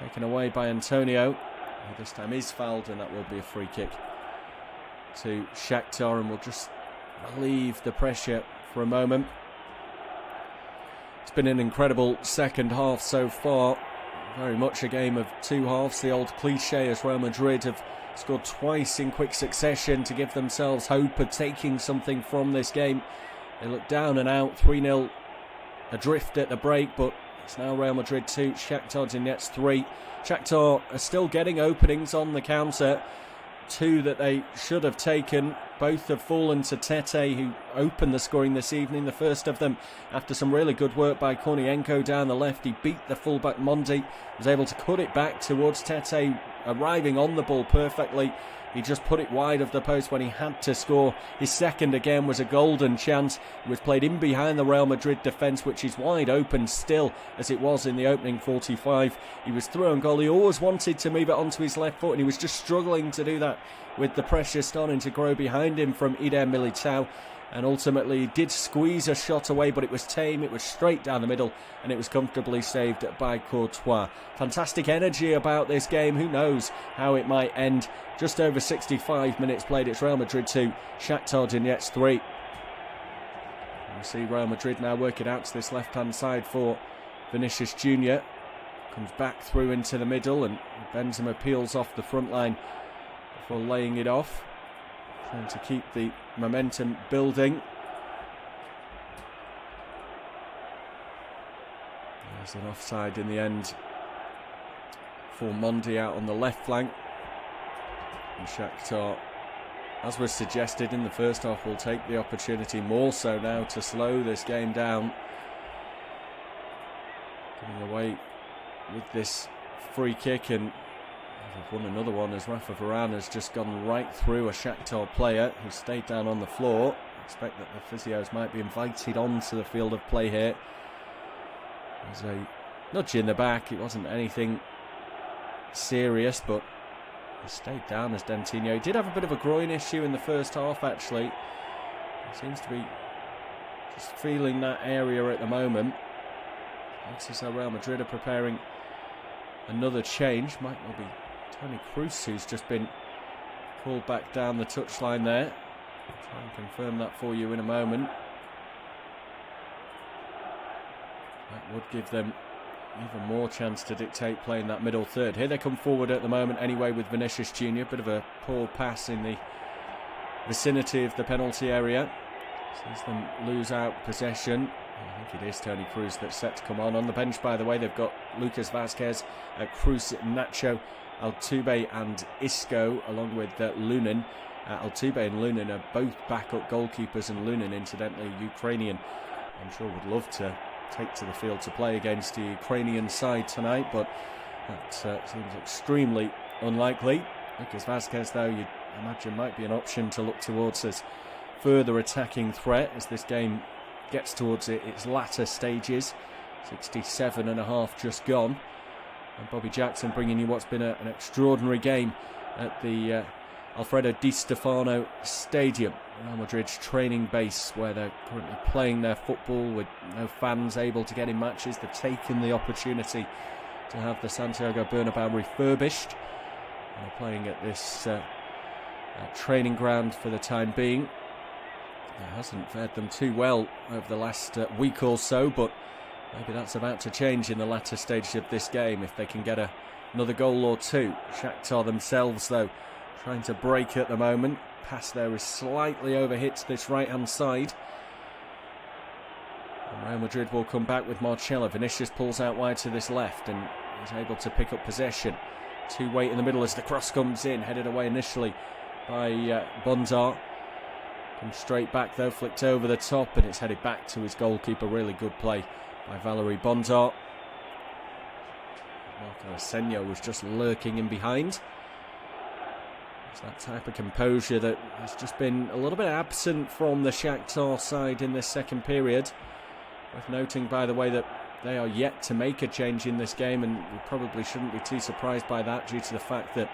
taken away by Antonio. This time is fouled, and that will be a free kick to Shakhtar, and we'll just relieve the pressure for a moment. It's been an incredible second half so far. Very much a game of two halves. The old cliche, as Real Madrid have scored twice in quick succession to give themselves hope of taking something from this game. They look down and out, 3-0 adrift at the break, but it's now Real Madrid 2, Shakhtar Donetsk 3. Shakhtar are still getting openings on the counter. Two that they should have taken. Both have fallen to Tete, who opened the scoring this evening. The first of them after some really good work by Kornienko down the left. He beat the fullback Mondi, was able to cut it back towards Tete, arriving on the ball perfectly. He just put it wide of the post when he had to score. His second again was a golden chance. It was played in behind the Real Madrid defence, which is wide open still as it was in the opening 45. He was through on goal. He always wanted to move it onto his left foot, and he was just struggling to do that with the pressure starting to grow behind him from Eder Militao. And ultimately he did squeeze a shot away, but it was tame, it was straight down the middle, and it was comfortably saved by Courtois. Fantastic energy about this game. Who knows how it might end. Just over 65 minutes played. It's Real Madrid 2, Shakhtar Donetsk 3. We see Real Madrid now work it out to this left-hand side for Vinicius Jr. Comes back through into the middle, and Benzema peels off the front line before laying it off. Trying to keep the momentum building. There's an offside in the end for Mondi out on the left flank. And Shakhtar, as was suggested in the first half, will take the opportunity more so now to slow this game down. Getting away with this free kick, and they've won another one as Rafa Varane has just gone right through a Shakhtar player who stayed down on the floor. I expect that the physios might be invited onto the field of play here. There's a nudge in the back. It wasn't anything serious, but he stayed down as Dentinho. He did have a bit of a groin issue in the first half, actually. He seems to be just feeling that area at the moment. Looks as though Real Madrid are preparing another change. Might well be Toni Kroos, who's just been called back down the touchline there. I'll try and confirm that for you in a moment. That would give them even more chance to dictate play in that middle third. Here they come forward at the moment anyway with Vinicius Jr. Bit of a poor pass in the vicinity of the penalty area. Sees them lose out possession. I think it is Toni Kroos that's set to come on. On the bench, by the way, they've got Lucas Vazquez, Kroos, Nacho, Altuve and Isco, along with Lunin. Altuve and Lunin are both backup goalkeepers, and Lunin, incidentally, Ukrainian. I'm sure would love to take to the field to play against the Ukrainian side tonight, but that seems extremely unlikely. Lucas Vazquez, though, you'd imagine might be an option to look towards as further attacking threat as this game gets towards its latter stages. 67.5 just gone, and Bobby Jackson bringing you what's been an extraordinary game at the Alfredo Di Stefano Stadium, Real Madrid's training base, where they're currently playing their football with no fans able to get in matches. They've taken the opportunity to have the Santiago Bernabeu refurbished. They're playing at this training ground for the time being. It hasn't fared them too well over the last week or so, but maybe that's about to change in the latter stages of this game if they can get another goal or two. Shakhtar themselves, though, trying to break at the moment. Pass there is slightly overhit to this right-hand side. And Real Madrid will come back with Marcelo. Vinicius pulls out wide to this left and is able to pick up possession. Two wait in the middle as the cross comes in, headed away initially by Bonzar. Comes straight back though, flicked over the top, and it's headed back to his goalkeeper. Really good play by Valery Bonzar. Marco Asenio was just lurking in behind. It's that type of composure that has just been a little bit absent from the Shakhtar side in this second period. Worth noting, by the way, that they are yet to make a change in this game, and we probably shouldn't be too surprised by that due to the fact that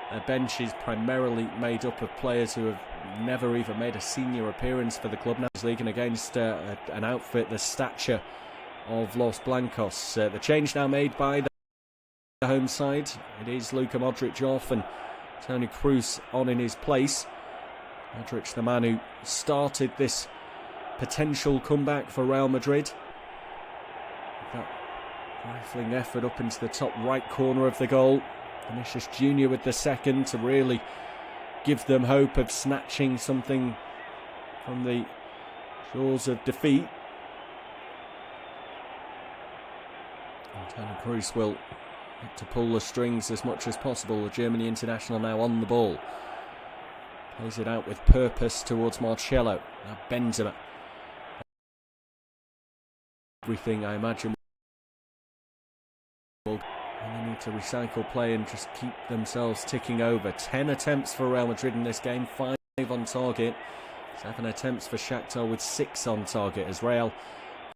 their bench is primarily made up of players who have never even made a senior appearance for the club now. League and against an outfit the stature of Los Blancos. The change now made by the home side. It is Luka Modric off and Toni Kroos on in his place. Modric, the man who started this potential comeback for Real Madrid. That rifling effort up into the top right corner of the goal. Vinicius Jr. with the second to really give them hope of snatching something from the shores of defeat. And Toni Kroos will have to pull the strings as much as possible. The Germany international now on the ball. Plays it out with purpose towards Marcelo. Now Benzema. Everything, I imagine, will they need to recycle play and just keep themselves ticking over. 10 attempts for Real Madrid in this game, 5 on target. 7 attempts for Shakhtar with 6 on target as Real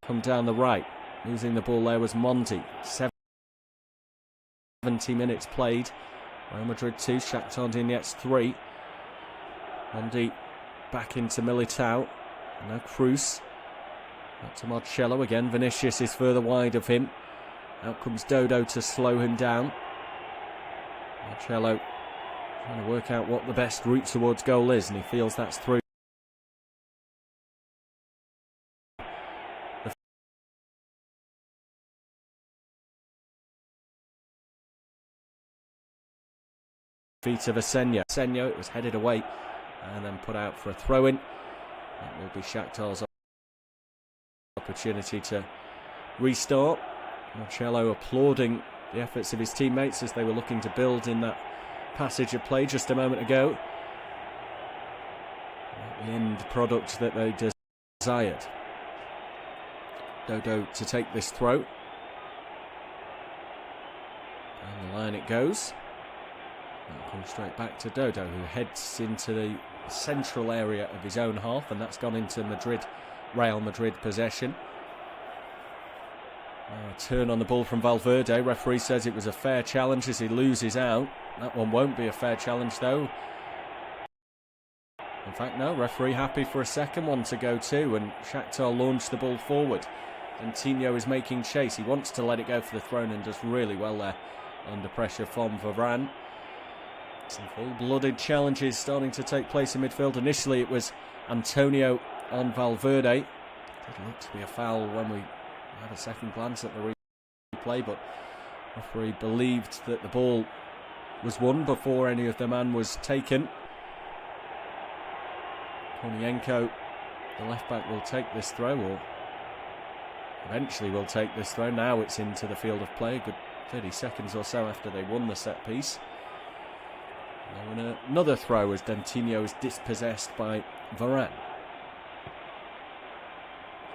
come down the right. Losing the ball there was Mondi. 70 minutes played. Real Madrid 2, Shakhtar Donetsk 3. Mondi back into Militao. Now Kroos. Back to Marcelo again. Vinicius is further wide of him. Out comes Dodo to slow him down. Marcelo trying to work out what the best route towards goal is, and he feels that's through the feet of Asenio. Asenio, it was headed away and then put out for a throw-in. That will be Shakhtar's opportunity to restart. Marcelo applauding the efforts of his teammates as they were looking to build in that passage of play just a moment ago. The end product that they desired. Dodo to take this throw. Down the line it goes. That comes straight back to Dodo, who heads into the central area of his own half, and that's gone into Real Madrid possession. A turn on the ball from Valverde. Referee says it was a fair challenge as he loses out. That one won't be a fair challenge though. In fact, no, referee happy for a second one to go too, and Shakhtar launched the ball forward. And Tino is making chase. He wants to let it go for the throw and does really well there under pressure from Varane. Some full-blooded challenges starting to take place in midfield. Initially it was Antonio on Valverde. It did look to be a foul when we had a second glance at the replay, but the referee believed that the ball was won before any of the man was taken. Kornienko, the left back, will take this throw, or eventually will take this throw. Now it's into the field of play, a good 30 seconds or so after they won the set piece. Now another throw as Dantinho is dispossessed by Varane.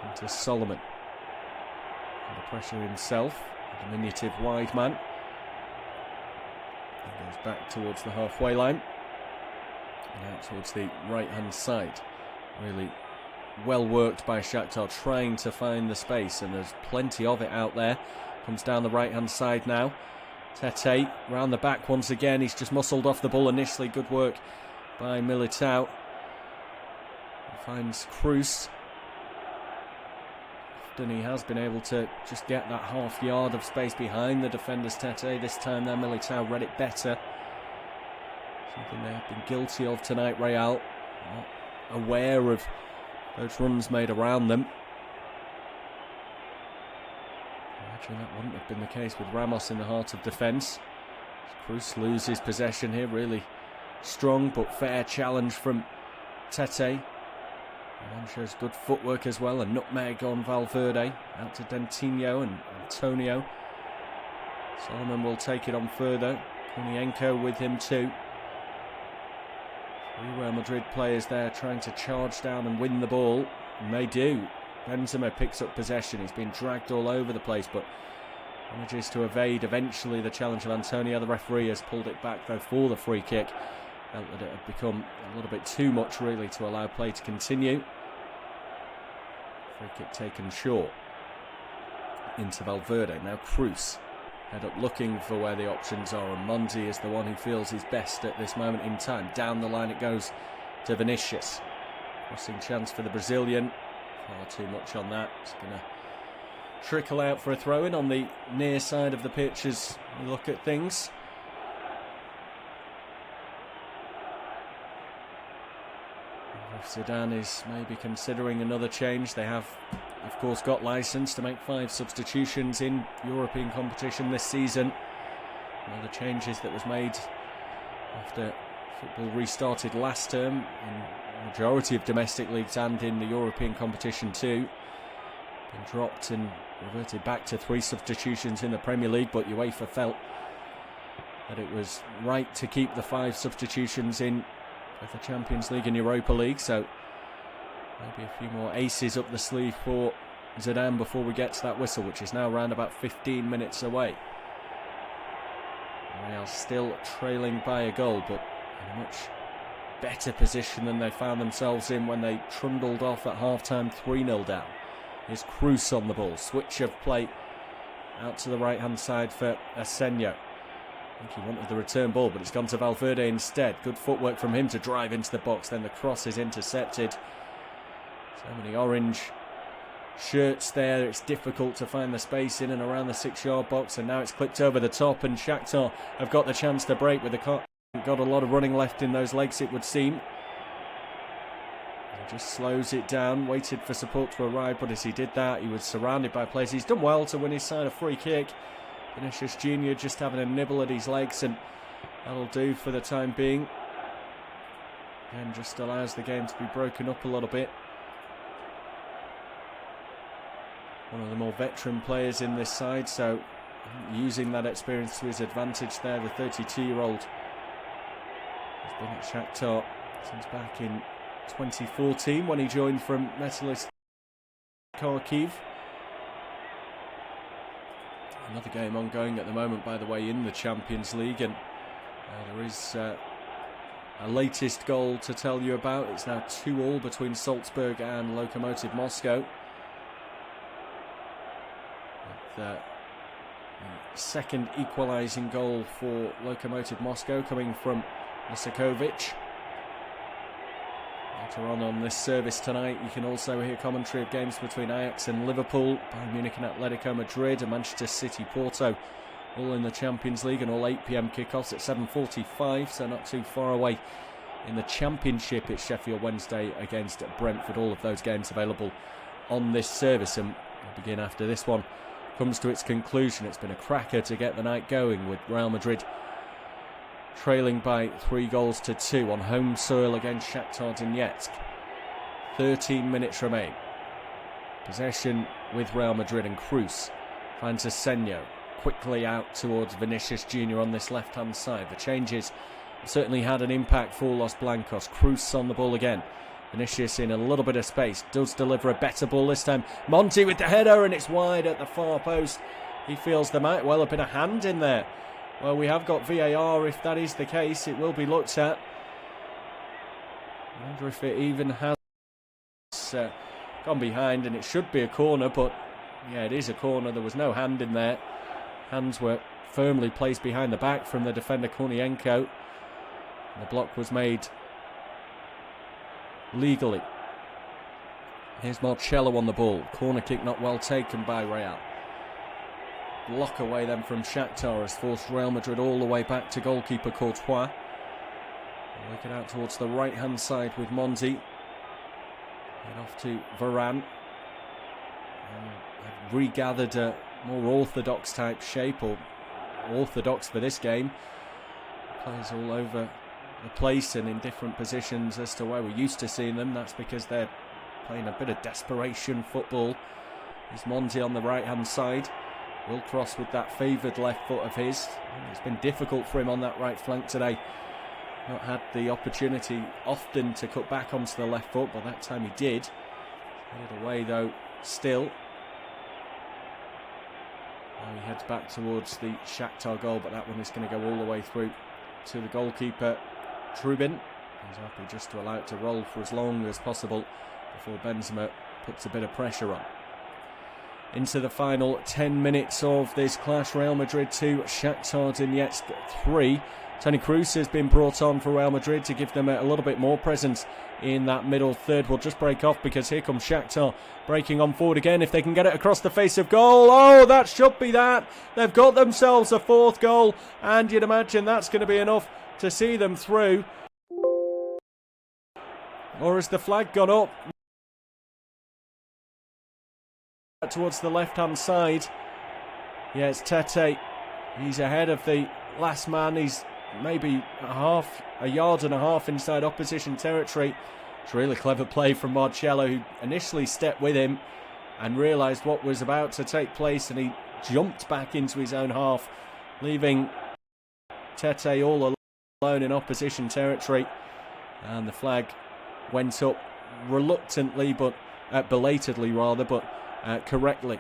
Into Solomon. Under pressure himself, a diminutive wide man. He goes back towards the halfway line and out towards the right-hand side. Really well worked by Shakhtar, trying to find the space, and there's plenty of it out there. Comes down the right-hand side now. Tete round the back once again. He's just muscled off the ball initially. Good work by Militao. He finds Cruz. Often he has been able to just get that half yard of space behind the defenders. Tete this time there, Militao read it better. Something they have been guilty of tonight, Real. Not aware of those runs made around them. Imagine that wouldn't have been the case with Ramos in the heart of defence. Cruz loses possession here. Really strong but fair challenge from Tete. And shows good footwork as well. A nutmeg on Valverde. Out to Dantinho and Antonio. Solomon will take it on further. Kunienko with him too. Three Real Madrid players there trying to charge down and win the ball. And they do. Benzema picks up possession. He's been dragged all over the place, but manages to evade eventually the challenge of Antonio. The referee has pulled it back though for the free kick. Felt that it had become a little bit too much really to allow play to continue. Free kick taken short. Into Valverde. Now Cruz. Head up looking for where the options are, and Mondi is the one who feels his best at this moment in time. Down the line it goes to Vinicius. Crossing chance for the Brazilian. Far too much on that. It's going to trickle out for a throw-in on the near side of the pitch as we look at things. Zidane is maybe considering another change. They have, of course, got licence to make 5 substitutions in European competition this season. One of the changes that was made after football restarted last term in the majority of domestic leagues and in the European competition too. Been dropped and reverted back to 3 substitutions in the Premier League, but UEFA felt that it was right to keep the 5 substitutions in both the Champions League and Europa League, so maybe a few more aces up the sleeve for Zidane before we get to that whistle, which is now around about 15 minutes away. Real still trailing by a goal, but in a much better position than they found themselves in when they trundled off at half-time 3-0 down. Here's Cruz on the ball. Switch of play out to the right-hand side for Asenio. I think he wanted the return ball, but it's gone to Valverde instead. Good footwork from him to drive into the box. Then the cross is intercepted. So many orange shirts there. It's difficult to find the space in and around the 6-yard box. And now it's clipped over the top. And Shakhtar have got the chance to break with the cut. Got a lot of running left in those legs, it would seem. He just slows it down. Waited for support to arrive, but as he did that, he was surrounded by players. He's done well to win his side a free kick. Vinicius Jr. just having a nibble at his legs, and that'll do for the time being. And just allows the game to be broken up a little bit. One of the more veteran players in this side, so using that experience to his advantage there. The 32-year-old has been at Shakhtar since back in 2014 when he joined from Metalist Kharkiv. Another game ongoing at the moment, by the way, in the Champions League, and there is a latest goal to tell you about. It's now 2-2 between Salzburg and Lokomotiv Moscow. With the second equalising goal for Lokomotiv Moscow coming from Lisakovic. Later on this service tonight, you can also hear commentary of games between Ajax and Liverpool, Bayern Munich and Atletico Madrid, and Manchester City Porto, all in the Champions League, and all 8 PM kickoffs at 7:45, so not too far away. In the Championship, it's Sheffield Wednesday against Brentford. All of those games available on this service, and we'll begin after this one comes to its conclusion. It's been a cracker to get the night going, with Real Madrid trailing by 3-2 on home soil against Shakhtar Donetsk. 13 minutes remain. Possession with Real Madrid, and Cruz finds Senyo quickly out towards Vinicius Jr. on this left-hand side. The changes certainly had an impact for Los Blancos. Cruz on the ball again. Vinicius in a little bit of space, does deliver a better ball this time. Monti with the header, and it's wide at the far post. He feels there might well have been a hand in there. Well, we have got VAR. If that is the case, it will be looked at. I wonder if it even has gone behind, and it should be a corner, but yeah, it is a corner. There was no hand in there. Hands were firmly placed behind the back from the defender Kornienko. The block was made legally. Here's Marcello on the ball. Corner kick not well taken by Real. Block away then from Shakhtar has forced Real Madrid all the way back to goalkeeper Courtois. Work it out towards the right hand side with Monti. Head off to Varane. Have regathered a more orthodox type shape, or orthodox for this game. Players all over the place and in different positions as to where we're used to seeing them. That's because they're playing a bit of desperation football. There's Monti on the right hand side. Will cross with that favoured left foot of his. It's been difficult for him on that right flank today. Not had the opportunity often to cut back onto the left foot, but that time he did. Cleared away though still. Now he heads back towards the Shakhtar goal, but that one is going to go all the way through to the goalkeeper Trubin. He's happy just to allow it to roll for as long as possible before Benzema puts a bit of pressure on. Into the final 10 minutes of this clash. Real Madrid 2, Shakhtar Donetsk 3. Toni Kroos has been brought on for Real Madrid to give them a little bit more presence in that middle third. We'll just break off because here comes Shakhtar breaking on forward again. If they can get it across the face of goal, oh, that should be that. They've got themselves a fourth goal, and you'd imagine that's going to be enough to see them through. Or has the flag gone up? Towards the left-hand side. Yeah, it's Tete. He's ahead of the last man. He's maybe a yard and a half inside opposition territory. It's really clever play from Marcello, who initially stepped with him and realised what was about to take place, and he jumped back into his own half, leaving Tete all alone in opposition territory. And the flag went up reluctantly, but belatedly rather, but correctly.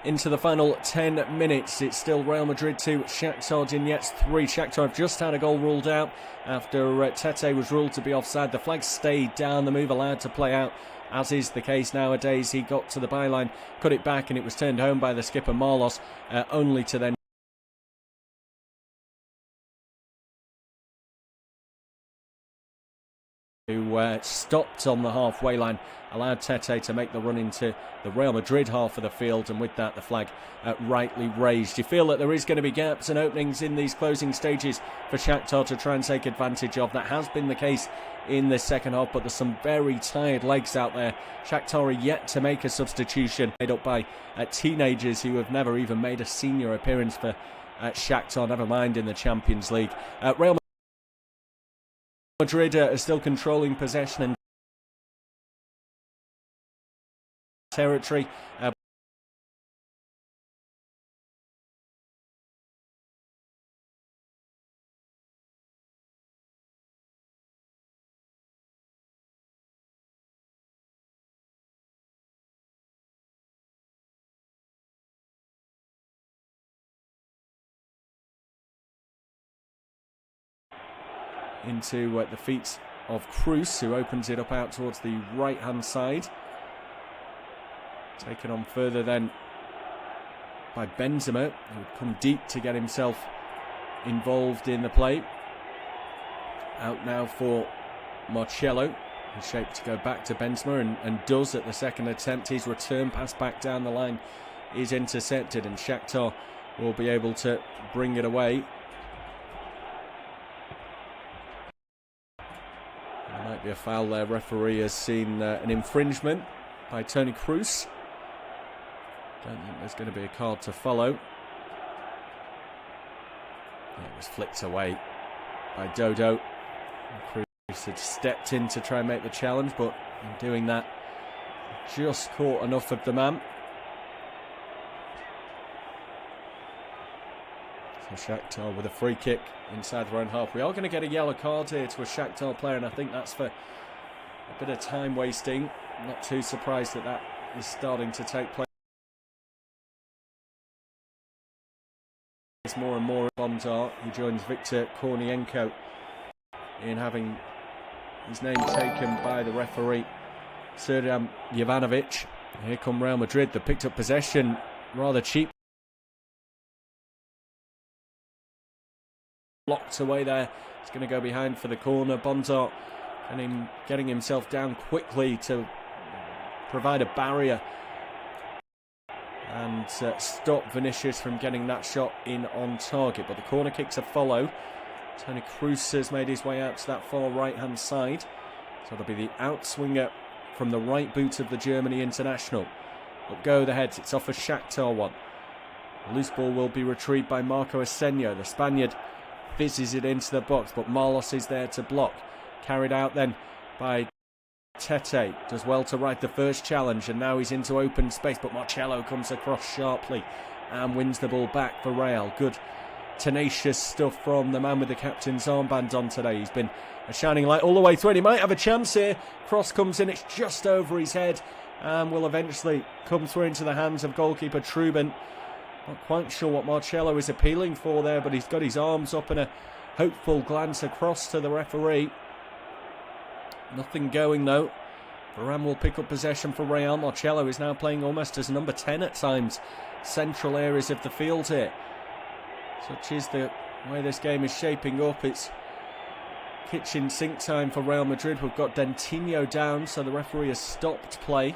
Into the final 10 minutes, it's still Real Madrid 2, Shakhtar Donetsk 3. Shakhtar have just had a goal ruled out after Tete was ruled to be offside. The flag stayed down, the move allowed to play out, as is the case nowadays. He got to the byline, cut it back, and it was turned home by the skipper Marlos, only to then who stopped on the halfway line, allowed Tete to make the run into the Real Madrid half of the field, and with that the flag rightly raised. You feel that there is going to be gaps and openings in these closing stages for Shakhtar to try and take advantage of. That has been the case in the second half, but there's some very tired legs out there. Shakhtar are yet to make a substitution, made up by teenagers who have never even made a senior appearance for Shakhtar, never mind in the Champions League. Real Madrid are still controlling possession and territory. Into the feet of Cruz, who opens it up out towards the right-hand side. Taken on further then by Benzema, who would come deep to get himself involved in the play. Out now for Marcello, who's shaped to go back to Benzema, and does at the second attempt. His return pass back down the line is intercepted, and Shakhtar will be able to bring it away. There might be a foul there. Referee has seen an infringement by Toni Kroos. Don't think there's going to be a card to follow. It was flicked away by Dodo. Kroos had stepped in to try and make the challenge, but in doing that, just caught enough of the man. So Shakhtar with a free kick inside their own half. We are going to get a yellow card here to a Shakhtar player, and I think that's for a bit of time wasting. I'm not too surprised that that is starting to take place. More and more Bonzar. He joins Viktor Kornienko in having his name taken by the referee Serdan Jovanovic. Here come Real Madrid. They picked up possession rather cheap. Blocked away there. He's going to go behind for the corner. Bonzar getting himself down quickly to provide a barrier and stop Vinicius from getting that shot in on target. But the corner kick's a follow. Toni Kroos has made his way out to that far right-hand side. So it'll be the outswinger from the right boot of the Germany international. Up go the heads. It's off a Shakhtar one. The loose ball will be retrieved by Marco Asenio. The Spaniard fizzes it into the box, but Marlos is there to block. Carried out then by Tete. Does well to ride the first challenge, and now he's into open space, but Marcelo comes across sharply and wins the ball back for Real. Good tenacious stuff from the man with the captain's armband on today. He's been a shining light all the way through, and he might have a chance here. Cross comes in, it's just over his head and will eventually come through into the hands of goalkeeper Trubin. Not quite sure what Marcelo is appealing for there, but he's got his arms up in a hopeful glance across to the referee. Nothing going though. Varane will pick up possession for Real. Marcelo is now playing almost as number 10 at times. Central areas of the field here. Such is the way this game is shaping up. It's kitchen sink time for Real Madrid. We've got Dentinho down, so the referee has stopped play.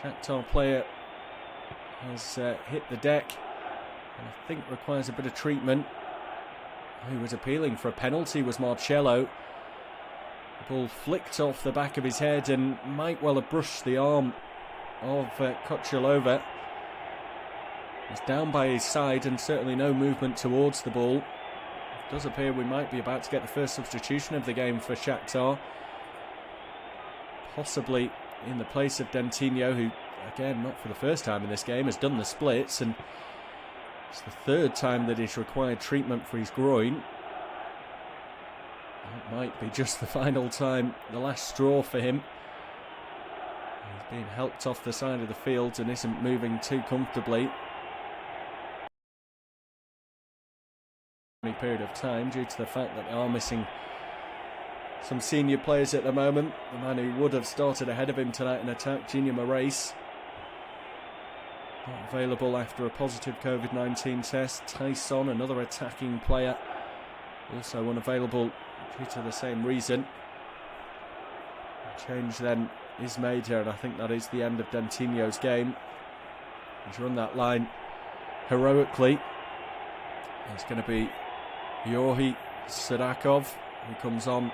Shakhtar player has hit the deck and I think requires a bit of treatment. Who was appealing for a penalty was Marcelo. The ball flicked off the back of his head and might well have brushed the arm of Kochalova. He's down by his side and certainly no movement towards the ball. It does appear we might be about to get the first substitution of the game for Shakhtar. Possibly in the place of Dentinho, who, again, not for the first time in this game, has done the splits, and it's the third time that he's required treatment for his groin. It might be just the final time, the last straw for him. He's being helped off the side of the field and isn't moving too comfortably. Period of time due to the fact that they are missing some senior players at the moment. The man who would have started ahead of him tonight in attack, Junior Moraes, not available after a positive COVID-19 test. Tyson, another attacking player, also unavailable due to the same reason. A change then is made here, and I think that is the end of Dentinho's game. He's run that line heroically. It's going to be Georgi Sadakov who comes on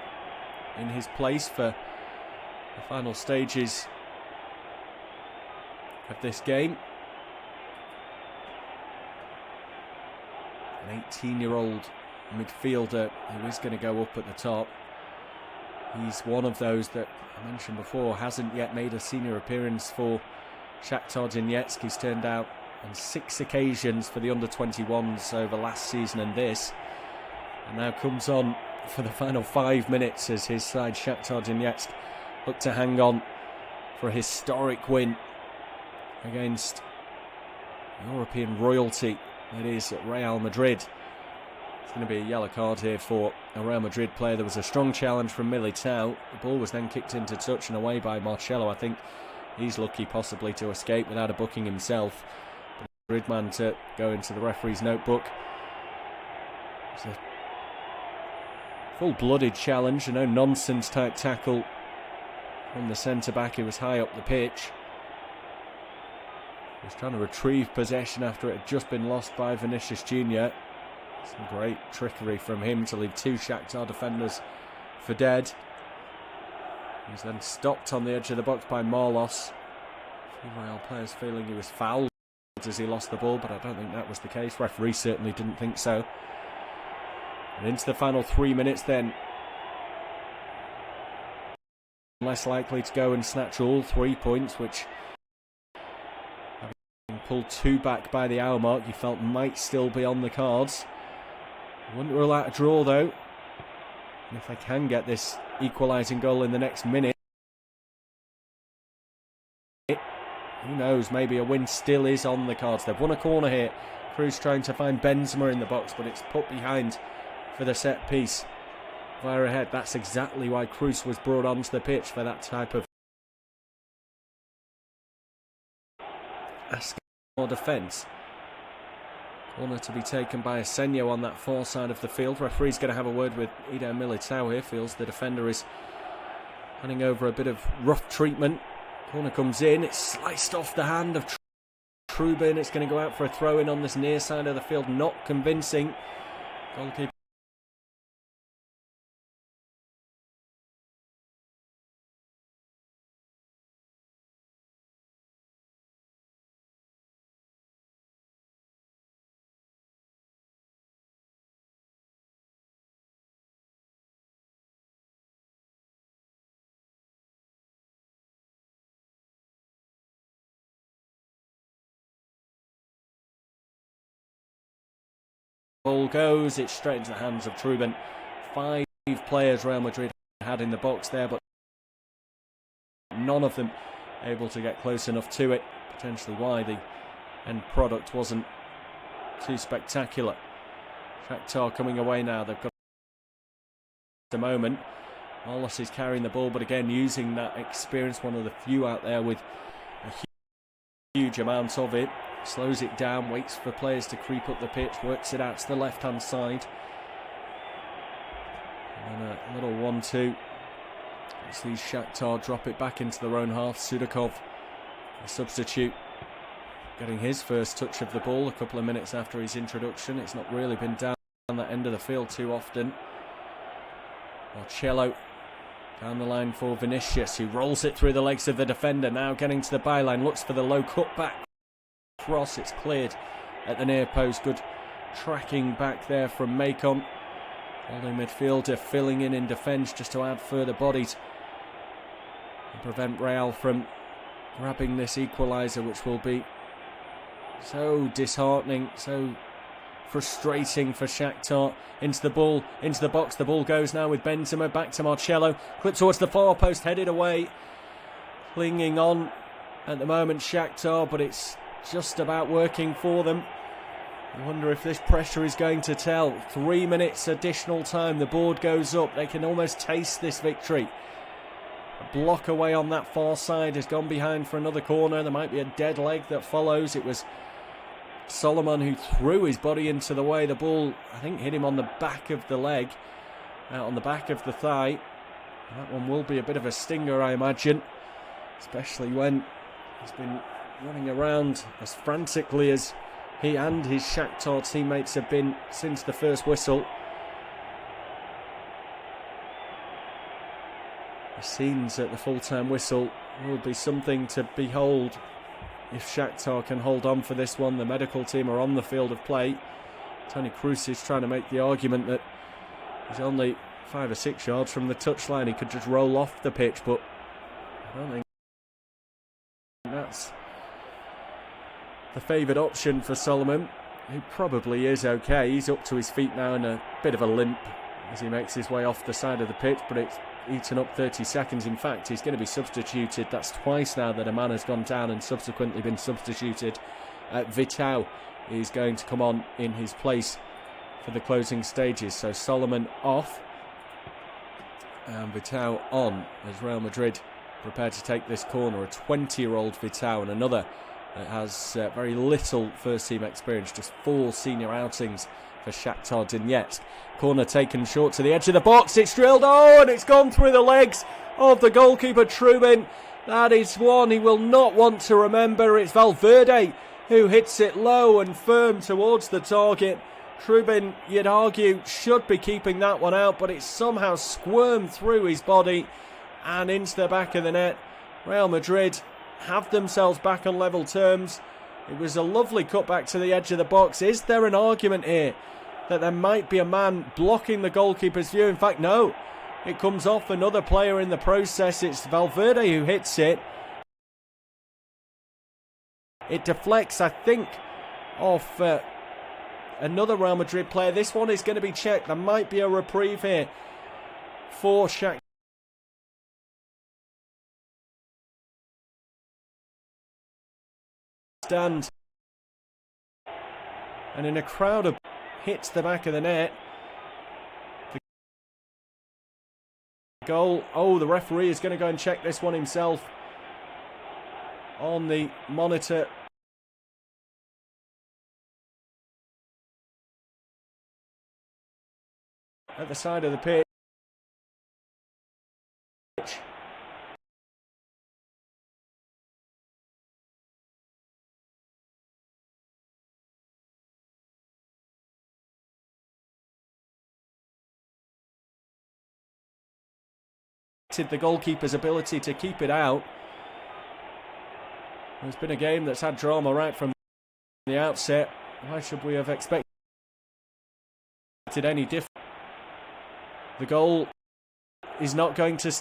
in his place for the final stages of this game. An 18-year-old midfielder who is going to go up at the top. He's one of those that I mentioned before hasn't yet made a senior appearance for Shakhtar Donetsk. He's turned out on 6 occasions for the under-21s over last season and this, and now comes on for the final 5 minutes as his side Shakhtar Donetsk look to hang on for a historic win against European royalty that is Real Madrid. It's going to be a yellow card here for a Real Madrid player. There was a strong challenge from Militao. The ball was then kicked into touch and away by Marcelo. I think he's lucky possibly to escape without a booking himself. Madrid man to go into the referee's notebook. It's a full-blooded challenge, a no-nonsense type tackle from the centre-back who was high up the pitch. He was trying to retrieve possession after it had just been lost by Vinicius Jr. Some great trickery from him to leave 2 Shakhtar defenders for dead. He was then stopped on the edge of the box by Marlos. A few Real players feeling he was fouled as he lost the ball, but I don't think that was the case. Referee certainly didn't think so. And into the final 3 minutes then. less likely to go and snatch all 3 points, which, having pulled 2 back by the hour mark, you felt might still be on the cards. Wouldn't rule out a draw though. And if they can get this equalising goal in the next minute, who knows, maybe a win still is on the cards. They've won a corner here. Cruz trying to find Benzema in the box, but it's put behind for the set piece. Via ahead. That's exactly why Cruz was brought onto the pitch, for that type of or defence. Corner to be taken by Asenio on that far side of the field. Referee's going to have a word with Eder Militao here. Feels the defender is handing over a bit of rough treatment. Corner comes in. It's sliced off the hand of Trubin. It's going to go out for a throw-in on this near side of the field. Not convincing. Goalkeeper. Ball goes, it's straight into the hands of Trubin. 5 players Real Madrid had in the box there, but none of them able to get close enough to it. Potentially why the end product wasn't too spectacular. Shakhtar coming away now. They've got the moment. Marlos is carrying the ball, but again using that experience, one of the few out there with a huge amount of it. Slows it down, waits for players to creep up the pitch, works it out to the left-hand side. And then a little 1-2. Sees Shakhtar drop it back into their own half. Sudakov, a substitute, getting his first touch of the ball a couple of minutes after his introduction. It's not really been down that end of the field too often. Watchalong down the line for Vinicius, who rolls it through the legs of the defender. Now getting to the byline, looks for the low cutback cross. It's cleared at the near post. Good tracking back there from Macon. Holding midfielder filling in defence just to add further bodies and prevent Real from grabbing this equaliser, which will be so disheartening, so frustrating for Shakhtar. Into the ball, into the box. The ball goes now with Benzema. Back to Marcelo. Clip towards the far post, headed away. Clinging on at the moment, Shakhtar, but it's just about working for them. I wonder if this pressure is going to tell. 3 minutes additional time. The board goes up. They can almost taste this victory. A block away on that far side has gone behind for another corner. There might be a dead leg that follows. It was Solomon who threw his body into the way. The ball, I think, hit him on the back of the leg, out on the back of the thigh. That one will be a bit of a stinger, I imagine, especially when he's been running around as frantically as he and his Shakhtar teammates have been since the first whistle. The scenes at the full-time whistle will be something to behold if Shakhtar can hold on for this one. The medical team are on the field of play. Toni Kroos is trying to make the argument that he's only 5 or 6 yards from the touchline. He could just roll off the pitch, but I don't think that's the favoured option for Solomon, who probably is okay. He's up to his feet now in a bit of a limp as he makes his way off the side of the pitch, but it's eaten up 30 seconds. In fact, he's going to be substituted. That's twice now that a man has gone down and subsequently been substituted. Vitao is going to come on in his place for the closing stages. So Solomon off and Vitao on as Real Madrid prepare to take this corner. A 20-year-old Vitao and another that has very little first-team experience, just 4 senior outings for Shakhtar Donetsk. Corner taken short to the edge of the box. It's drilled, and it's gone through the legs of the goalkeeper Trubin. That is one he will not want to remember. It's Valverde who hits it low and firm towards the target. Trubin, you'd argue, should be keeping that one out, but it's somehow squirmed through his body and into the back of the net. Real Madrid have themselves back on level terms. It was a lovely cutback to the edge of the box. Is there an argument here that there might be a man blocking the goalkeeper's view? In fact, no. It comes off another player in the process. It's Valverde who hits it. It deflects, I think, off another Real Madrid player. This one is going to be checked. There might be a reprieve here for Shakhtar. Stand. And in a crowd of hits the back of the net. The goal. Oh, the referee is going to go and check this one himself on the monitor. At the side of the pitch. The goalkeeper's ability to keep it out. It's been a game that's had drama right from the outset. Why should we have expected any different? The goal is not going to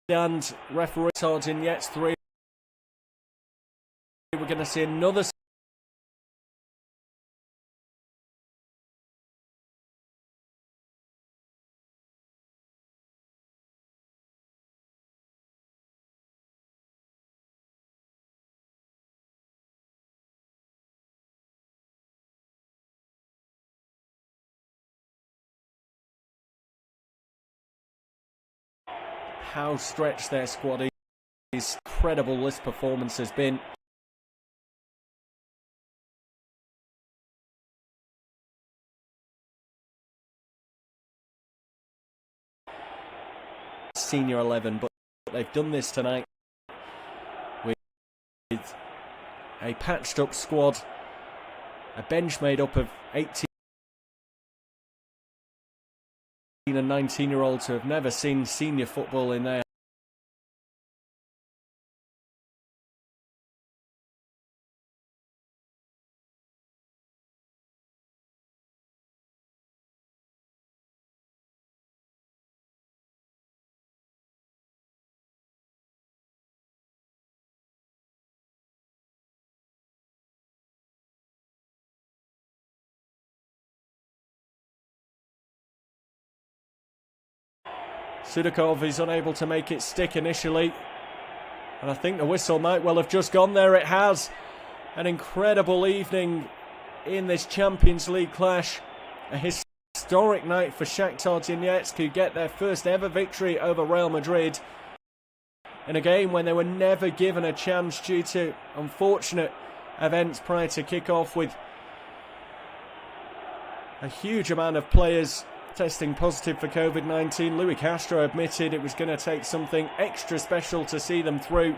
and referee Donetsk 3. We're going to see another how stretched their squad is. Incredible this performance has been. Senior 11, but they've done this tonight with a patched up squad, a bench made up of 18 and 19-year-olds who have never seen senior football in their Sudakov is unable to make it stick initially, and I think the whistle might well have just gone there. It has. An incredible evening in this Champions League clash. A historic night for Shakhtar Donetsk, who get their first ever victory over Real Madrid in a game when they were never given a chance due to unfortunate events prior to kick-off, with a huge amount of players testing positive for COVID-19. Louis Castro admitted it was going to take something extra special to see them through,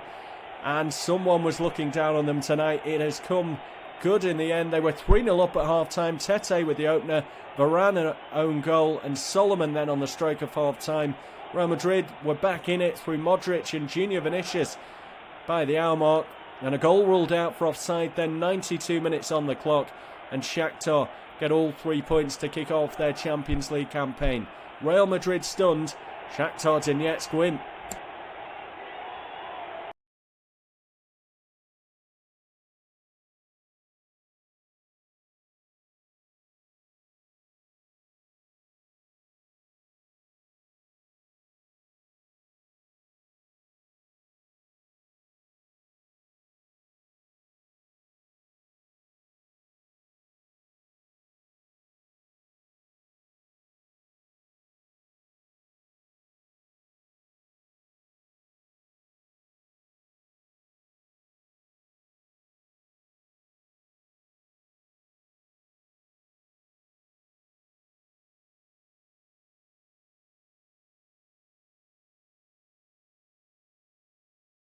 and someone was looking down on them tonight. It has come good in the end. They were 3-0 up at half-time. Tete with the opener, Varane an own goal, and Solomon then on the stroke of half-time. Real Madrid were back in it through Modric and Junior Vinicius by the hour mark, and a goal ruled out for offside, then 92 minutes on the clock, and Shakhtar get all 3 points to kick off their Champions League campaign. Real Madrid stunned, Shakhtar Donetsk win.